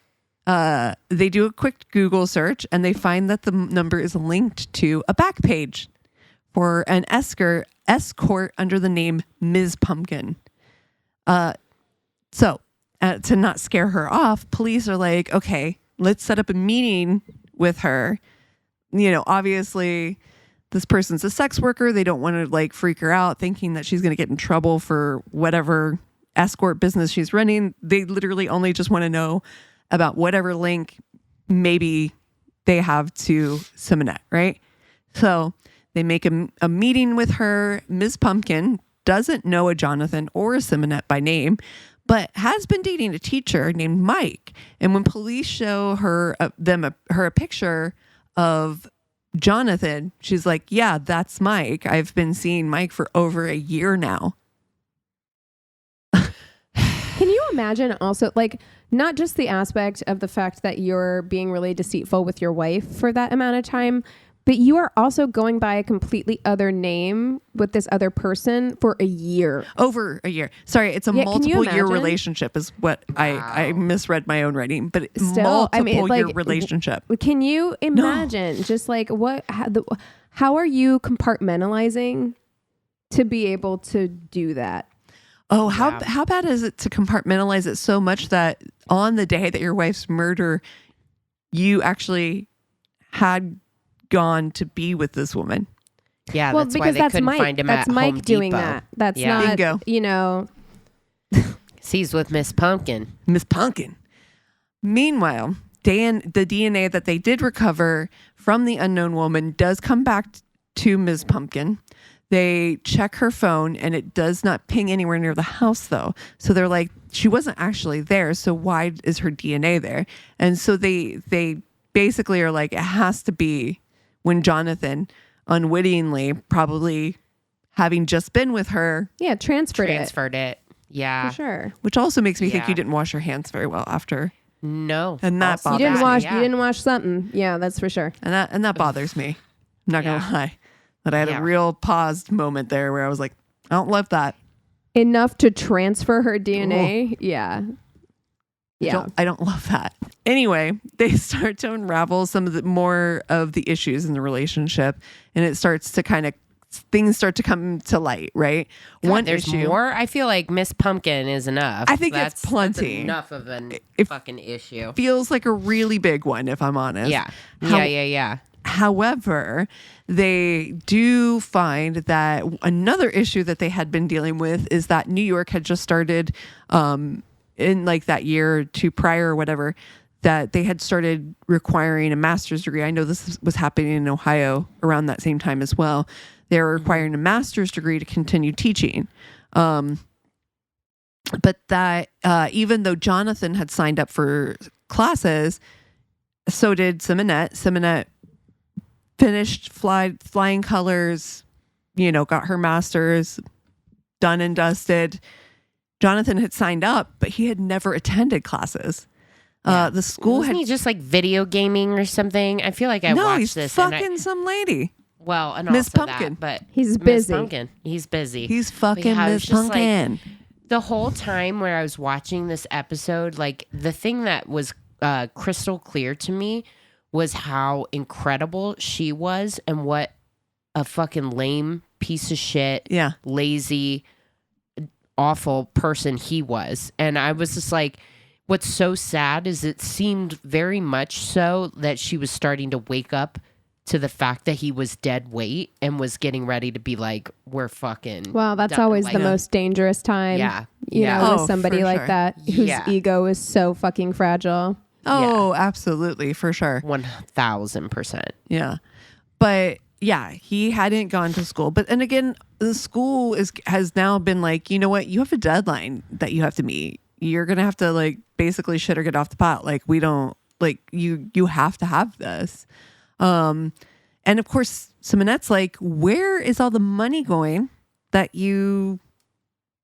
they do a quick Google search and they find that the number is linked to a back page for an escort under the name Ms. Pumpkin. So to not scare her off, police are like, okay, let's set up a meeting with her. Obviously this person's a sex worker. They don't want to like freak her out thinking that she's going to get in trouble for whatever escort business she's running. They literally only just want to know about whatever link maybe they have to Simeonette, right? So they make a meeting with her. Ms. Pumpkin doesn't know a Jonathan or a Simeonette by name, but has been dating a teacher named Mike. And when police show her a picture of Jonathan, she's like, yeah, that's Mike. I've been seeing Mike for over a year now. Can you imagine also, like, not just the aspect of the fact that you're being really deceitful with your wife for that amount of time, but you are also going by a completely other name with this other person for a year. Over a year. Sorry, it's a multiple year relationship is what I misread my own writing, but it's multiple year relationship. Can you imagine just like how are you compartmentalizing to be able to do that? Oh, how bad is it to compartmentalize it so much that on the day that your wife's murder, you actually had gone to be with this woman? Yeah, well, that's why they couldn't find him at Home Depot. That's Mike doing that. That's not, Bingo. He's with Miss Pumpkin. Miss Pumpkin. Meanwhile, the DNA that they did recover from the unknown woman does come back to Ms. Pumpkin. They check her phone and it does not ping anywhere near the house though. So they're like, she wasn't actually there. So why is her DNA there? And so they basically are like, it has to be when Jonathan unwittingly, probably having just been with her. Yeah, transferred it. Yeah. For sure. Which also makes me think you didn't wash your hands very well after. No. And that bothers me. You didn't wash something. Yeah, that's for sure. And that bothers me. I'm not going to lie. That I had a real paused moment there where I was like, I don't love that. Enough to transfer her DNA? Oh. Yeah. I don't love that. Anyway, they start to unravel some of the more of the issues in the relationship, and it starts to things start to come to light, right? God, there's more. I feel like Miss Pumpkin is enough. I think that's plenty. That's enough of an fucking issue. Feels like a really big one, if I'm honest. Yeah. Yeah. However, they do find that another issue that they had been dealing with is that New York had just started in like that year or two prior or whatever. that they had started requiring a master's degree. I know this was happening in Ohio around that same time as well. They were requiring a master's degree to continue teaching. But that even though Jonathan had signed up for classes, so did Simeonette. Simeonette finished flying colors, got her master's, done and dusted. Jonathan had signed up, but he had never attended classes. The school Wasn't he just like video gaming or something? I feel like I watched this. No, he's fucking some lady. Well, and Miss also Pumpkin. That, but he's busy. Miss Pumpkin. He's busy. He's fucking Miss Pumpkin. Like, the whole time where I was watching this episode, like the thing that was crystal clear to me was how incredible she was and what a fucking lame piece of shit, lazy, awful person he was. And I was just like, what's so sad is it seemed very much so that she was starting to wake up to the fact that he was dead weight and was getting ready to be like, we're fucking. Well, that's done. always like, the most dangerous time. Yeah. You know, with somebody like that whose ego is so fucking fragile. Oh, absolutely. For sure. 1000%. Yeah. But yeah, he hadn't gone to school. But and again, the school has now been like, you know what? You have a deadline that you have to meet. You're going to have to like basically shit or get off the pot. Like we don't like you have to have this. And of course, Simeonette's like, where is all the money going that you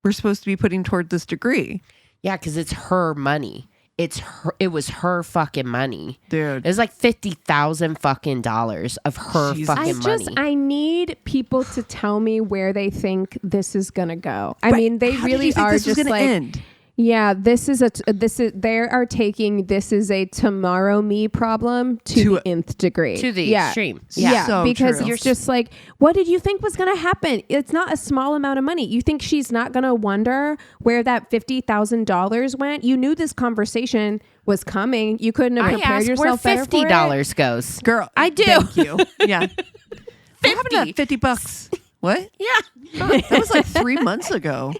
were supposed to be putting toward this degree? Yeah, because it's her money. It was her fucking money, dude. It was like $50,000 fucking dollars of her fucking money. I need people to tell me where they think this is gonna go. I mean, they really are just like. End? Yeah, they are taking this is a tomorrow me problem to the nth degree. To the extreme. Yeah, so because true. It's just like, what did you think was going to happen? It's not a small amount of money. You think she's not going to wonder where that $50,000 went? You knew this conversation was coming. You couldn't have prepared yourself better for it. Where $50 goes. Girl, I do. Thank you. Yeah. $50. What? Yeah. That was like 3 months ago.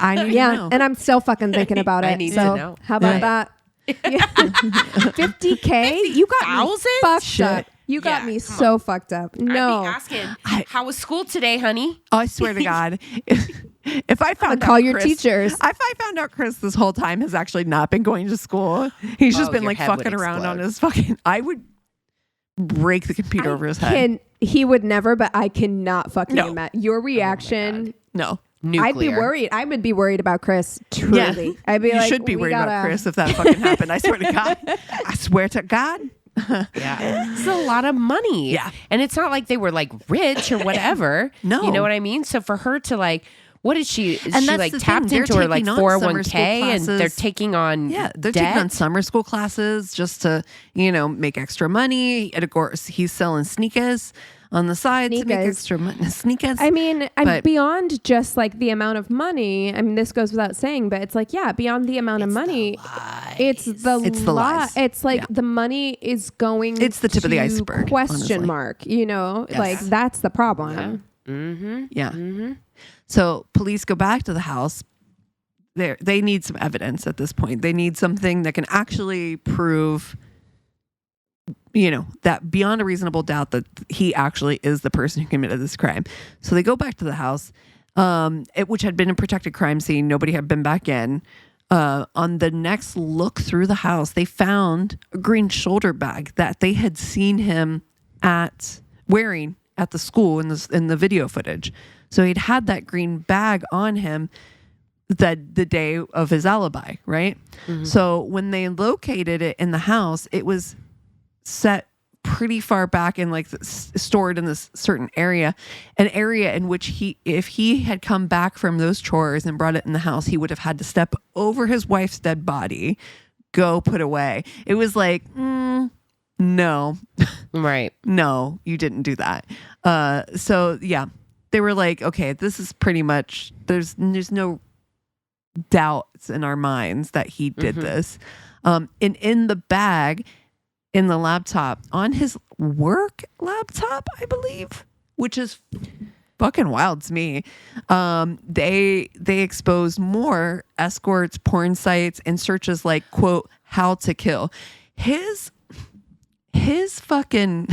I need to know. And I'm still fucking thinking about it. I need to know. How about that? Yeah. 50K? You got me fucked up. You got me so fucked up. No. I'd be asking, how was school today, honey? I swear to God. If I found out call your teachers. If I found out Chris this whole time has actually not been going to school, he's just been like fucking around on his fucking, I would break the computer over his head. He would never, but I cannot fucking imagine your reaction. No. Nuclear. I'd be worried. I would be worried about Chris. Truly. Yeah. I'd be you like, should be worried about Chris if that fucking happened. I swear to God. I swear to God. Yeah. It's a lot of money. Yeah. And it's not like they were like rich or whatever. No. You know what I mean? So for her to like, what is she? Is and she like tapped into her like 401k and they're taking on they're debt? taking on summer school classes just to, make extra money. And of course, he's selling sneakers on the side to make extra money. Sneakers. I mean, beyond just like the amount of money. I mean, this goes without saying, but it's like, beyond the amount of money, it's the lies. It's like the money is going. It's the tip of the iceberg. Question mark. Like that's the problem. Yeah. Mm-hmm. Yeah. Mm-hmm. So police go back to the house. They need some evidence at this point. They need something that can actually prove, that beyond a reasonable doubt that he actually is the person who committed this crime. So they go back to the house, which had been a protected crime scene. Nobody had been back in. On the next look through the house, they found a green shoulder bag that they had seen him wearing at the school in the video footage. So he'd had that green bag on him the day of his alibi, right? Mm-hmm. So when they located it in the house, it was set pretty far back and like stored in this certain area, an area in which if he had come back from those chores and brought it in the house, he would have had to step over his wife's dead body, go put away. It was like, no, right. No, you didn't do that. So yeah, they were like, okay, this is pretty much, there's no doubts in our minds that he did this. And in the bag, in the laptop, on his work laptop, I believe, which is fucking wild to me. They exposed more escorts, porn sites, and searches like, quote, how to kill. his fucking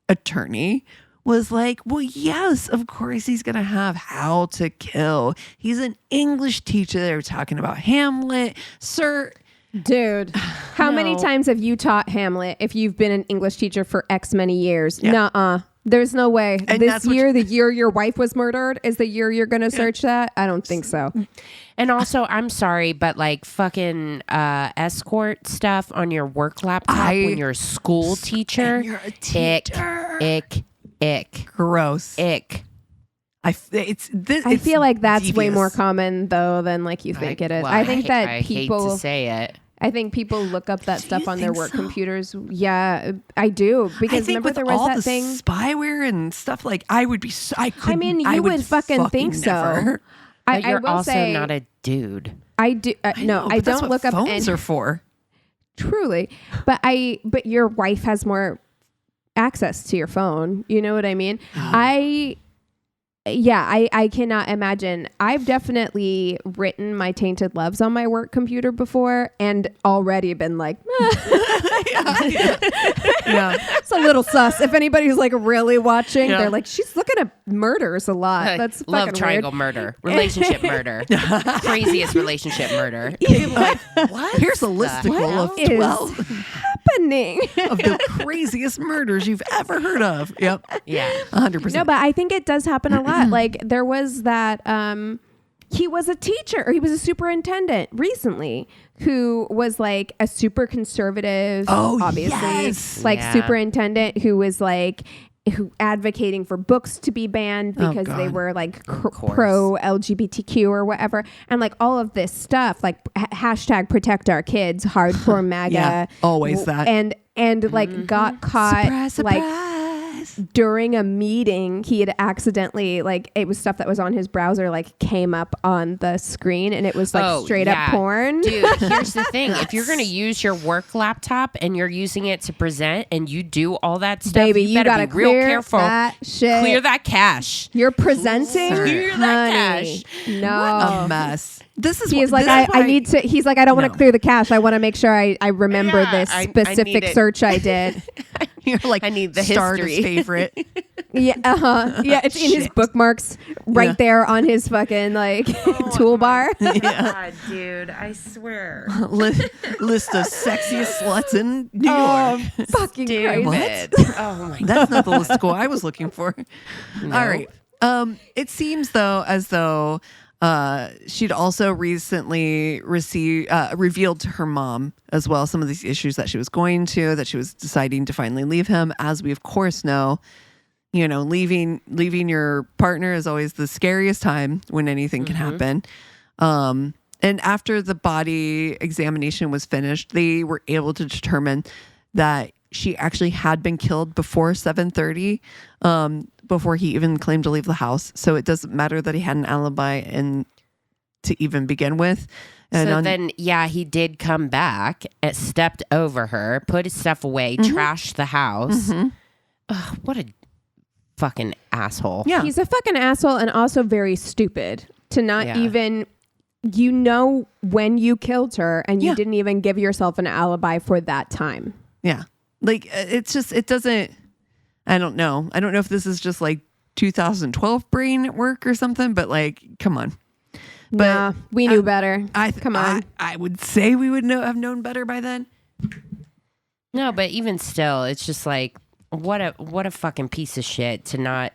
attorney was like, well, yes, of course he's going to have How to Kill. He's an English teacher. They were talking about Hamlet. Sir. Dude, how many times have you taught Hamlet if you've been an English teacher for X many years? Yeah. Nuh-uh. There's no way. And this year, the year your wife was murdered is the year you're going to search that? I don't think so. And also, I'm sorry, but like fucking escort stuff on your work laptop when you're a school teacher. And you're a teacher. Ick. Gross. Ick. I feel like that's devious. Way more common though than like you think it is. Well, I think that people hate to say it. I think people look up that stuff on their work computers. Yeah, I do because remember there was all that thing spyware and stuff. Like I would be. I mean, you would fucking think never. So. But you're also not a dude. I do. No, I don't look up. Phones are for. Truly, but your wife has more access to your phone. You know what I mean? I cannot imagine. I've definitely written my Tainted Loves on my work computer before and already been like, it's a little sus. If anybody's like really watching, they're like, she's looking at murders a lot. That's love fucking triangle weird. Murder, relationship murder, craziest relationship murder. Like, what? Here's a listicle of 12 happening of the craziest murders you've ever heard of. Yep. Yeah. 100%. No, but I think it does happen a lot. Like there was that he was a teacher or he was a superintendent recently who was like a super conservative, obviously superintendent who was like who advocating for books to be banned because they were like pro LGBTQ or whatever, and like all of this stuff like hashtag protect our kids, hardcore MAGA, always that, and like got caught surprise. During a meeting, he had accidentally like it was stuff that was on his browser like came up on the screen and it was like straight up porn. Dude, here's the thing: if you're gonna use your work laptop and you're using it to present and you do all that stuff, baby, you gotta be real careful. That shit. Clear that cache. You're presenting. Clear that cache. No, what a mess. He's like, I need to. He's like, I don't want to clear the cache. I want to make sure I remember this specific search I did. You're like, I need the history favorite. Yeah, yeah, it's in his bookmarks right there on his fucking like toolbar. God, dude, I swear. List of sexiest sluts in New York. Fucking crazy. What? Oh my God. That's not the listicle I was looking for. No. All right. It seems though as though she'd also recently revealed to her mom as well some of these issues that she was going to, that she was deciding to finally leave him. As we of course know, you know, leaving your partner is always the scariest time when anything can happen. And after the body examination was finished, they were able to determine that she actually had been killed before 7:30, before he even claimed to leave the house. So it doesn't matter that he had an alibi and to even begin with. And then he did come back, stepped over her, put his stuff away, trashed the house. Ugh, what a fucking asshole. Yeah. He's a fucking asshole and also very stupid to not even, you know, when you killed her and you didn't even give yourself an alibi for that time. Yeah. Like it's just, it doesn't, I don't know. I don't know if this is just like 2012 brain at work or something, but like, come on. But nah, we knew better. Come on. I would say we would have known better by then. No, but even still, it's just like, what a fucking piece of shit to not.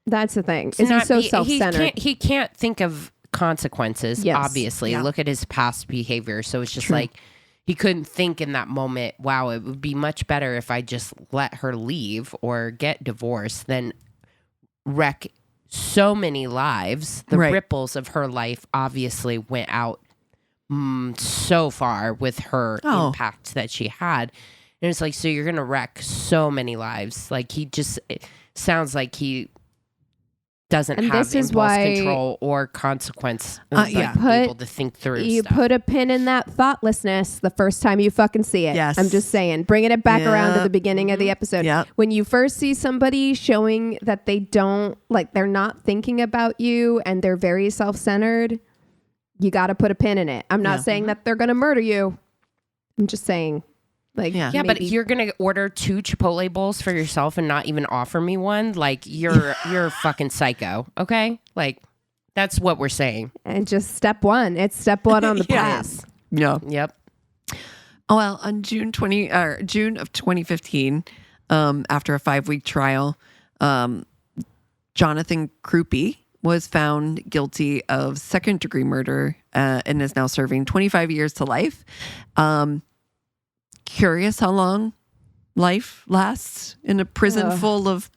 That's the thing. Is he so self-centered? He can't think of consequences. Yes. Obviously, look at his past behavior. So it's just like he couldn't think in that moment. Wow, it would be much better if I just let her leave or get divorced than wreck so many lives. The ripples of her life obviously went out so far with her impact that she had. And it's like, so you're going to wreck so many lives. Like it sounds like he doesn't have impulse control or consequence. Able to think through You stuff. put a pin in that thoughtlessness the first time you fucking see it. Yes. I'm just saying, bringing it back around to the beginning of the episode. Yep. When you first see somebody showing that they don't, like they're not thinking about you and they're very self-centered, you got to put a pin in it. I'm not saying that they're going to murder you. I'm just saying, Like, yeah, but you're gonna order 2 Chipotle bowls for yourself and not even offer me one. Like, you're fucking psycho. Okay, like that's what we're saying. And just step one. It's step one on the path. Yeah. Yep. Oh, well, on June of 2015, after a 5-week trial, Jonathan Crupi was found guilty of second-degree murder and is now serving 25 years to life. Curious how long life lasts in a prison full of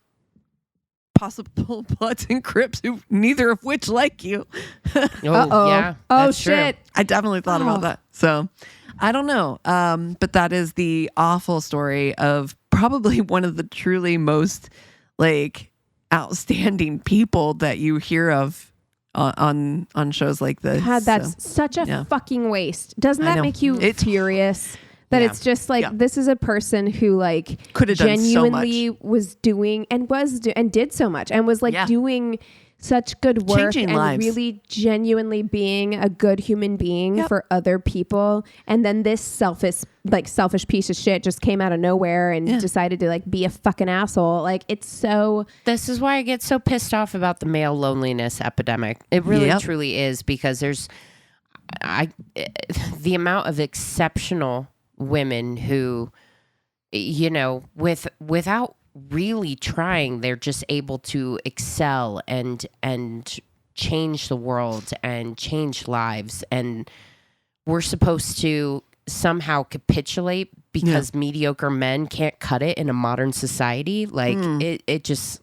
possible Bloods and Crips, who neither of which like you. Yeah. Oh, shit. True. I definitely thought about that. So I don't know. But that is the awful story of probably one of the truly most like outstanding people that you hear of on shows like this. God, that's such a fucking waste. Doesn't that make you furious? That it's just like, this is a person who like could have genuinely done so much. was doing and did so much and was like doing such good work, changing and lives. really genuinely being a good human being for other people. And then this selfish piece of shit just came out of nowhere and decided to like be a fucking asshole. Like, it's so. This is why I get so pissed off about the male loneliness epidemic. It really truly is, because there's the amount of exceptional women who, you know, without really trying, they're just able to excel and change the world and change lives, and we're supposed to somehow capitulate because mediocre men can't cut it in a modern society. Like it just,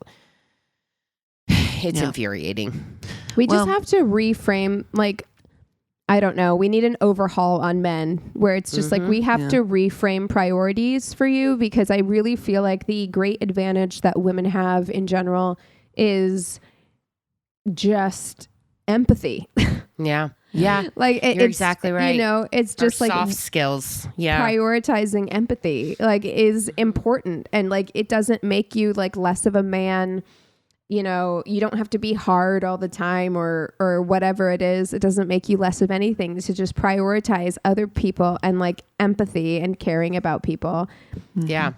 it's infuriating. We just have to reframe, like, I don't know. We need an overhaul on men where it's just like, we have to reframe priorities for you, because I really feel like the great advantage that women have in general is just empathy. Yeah. Like you're exactly right. You know, it's just like soft skills. Yeah. Prioritizing empathy like is important, and like it doesn't make you like less of a man. You know, you don't have to be hard all the time or whatever it is. It doesn't make you less of anything to just prioritize other people and like empathy and caring about people. Yeah.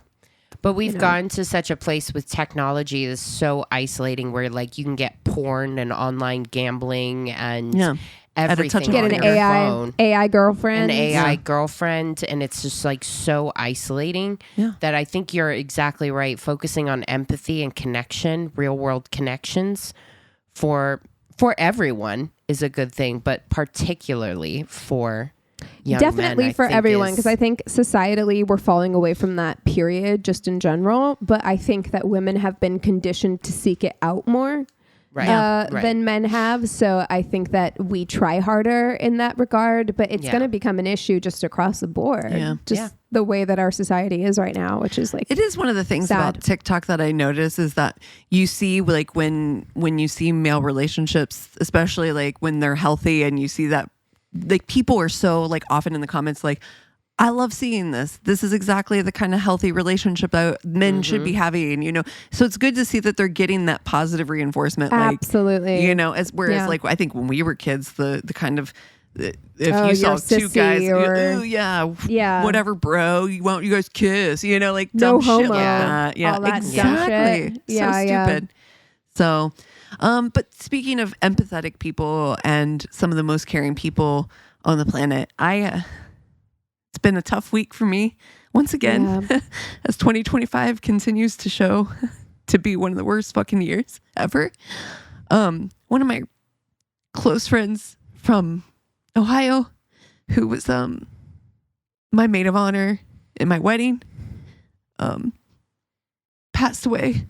But we've gotten to such a place with technology that's so isolating, where like you can get porn and online gambling and everything. Get an AI girlfriend. Girlfriend. And it's just like so isolating that I think you're exactly right. Focusing on empathy and connection, real world connections for everyone is a good thing, but particularly for young definitely men, for everyone, because I think societally we're falling away from that period just in general. But I think that women have been conditioned to seek it out more. Than men have. So I think that we try harder in that regard, but it's going to become an issue just across the board. The way that our society is right now, which is like, it is one of the things about TikTok that I notice is that you see like when you see male relationships, especially like when they're healthy, and you see that like people are so like often in the comments like, I love seeing this. This is exactly the kind of healthy relationship that men should be having, you know? So it's good to see that they're getting that positive reinforcement. Absolutely. Like, you know, whereas like, I think when we were kids, the kind of, if you saw two guys, whatever, bro, you guys kiss, you know, like no dumb homo. Shit like that. Yeah, all that exactly. Shit. So stupid. So, but speaking of empathetic people and some of the most caring people on the planet, it's been a tough week for me once again, as 2025 continues to show to be one of the worst fucking years ever. One of my close friends from Ohio, who was my maid of honor in my wedding, passed away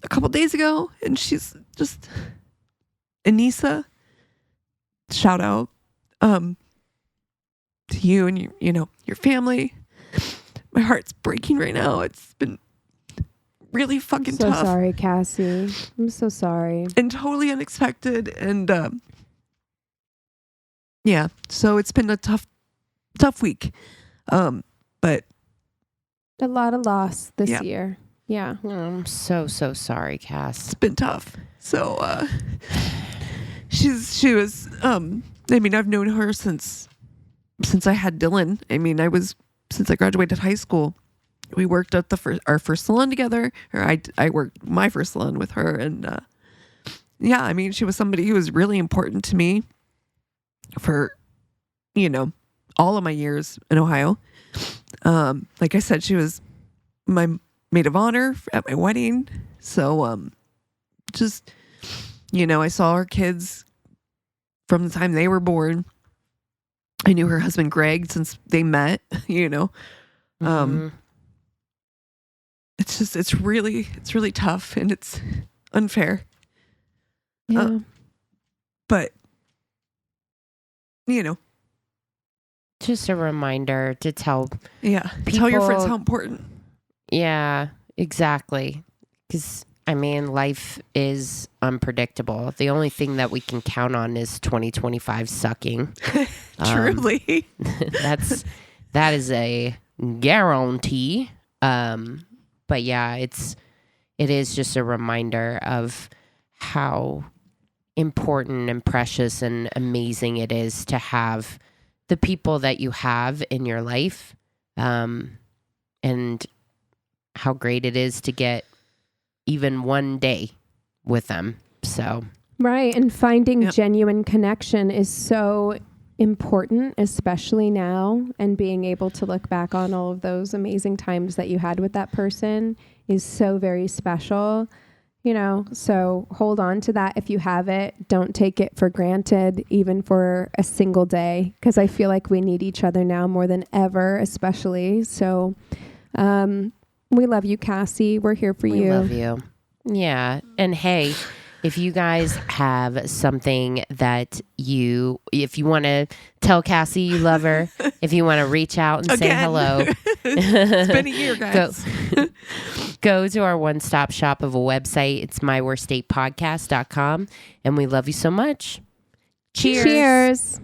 a couple days ago, and she's just Anissa. Shout out to you and your family. My heart's breaking right now. It's been really fucking tough. So sorry, Cassie. I'm so sorry. And totally unexpected. And so it's been a tough week. But a lot of loss this year. Yeah. I'm so sorry, Cass. It's been tough. So she was I mean, I've known her since I had Dylan. I mean, I was since I graduated high school. We worked at our first salon together, or I worked my first salon with her. And yeah, I mean, she was somebody who was really important to me for, all of my years in Ohio. Like I said, she was my maid of honor at my wedding. So just, I saw her kids from the time they were born. I knew her husband, Greg, since they met, It's really tough and it's unfair. Yeah. But, just a reminder to tell tell your friends how important. Yeah, exactly. Because, life is unpredictable. The only thing that we can count on is 2025 sucking. Truly. That is a guarantee. But yeah, it is just a reminder of how important and precious and amazing it is to have the people that you have in your life, and how great it is to get even one day with them. So right, and finding genuine connection is so important, especially now, and being able to look back on all of those amazing times that you had with that person is so very special, so hold on to that if you have it. Don't take it for granted, even for a single day, because I feel like we need each other now more than ever, especially. So we love you, Cassie. We're here for you. We love you. Yeah. And hey, if you guys have something that if you want to tell Cassie you love her, if you want to reach out and say hello. It's been a year, guys. Go to our one-stop shop of a website. It's myworstdatepodcast.com. And we love you so much. Cheers. Cheers.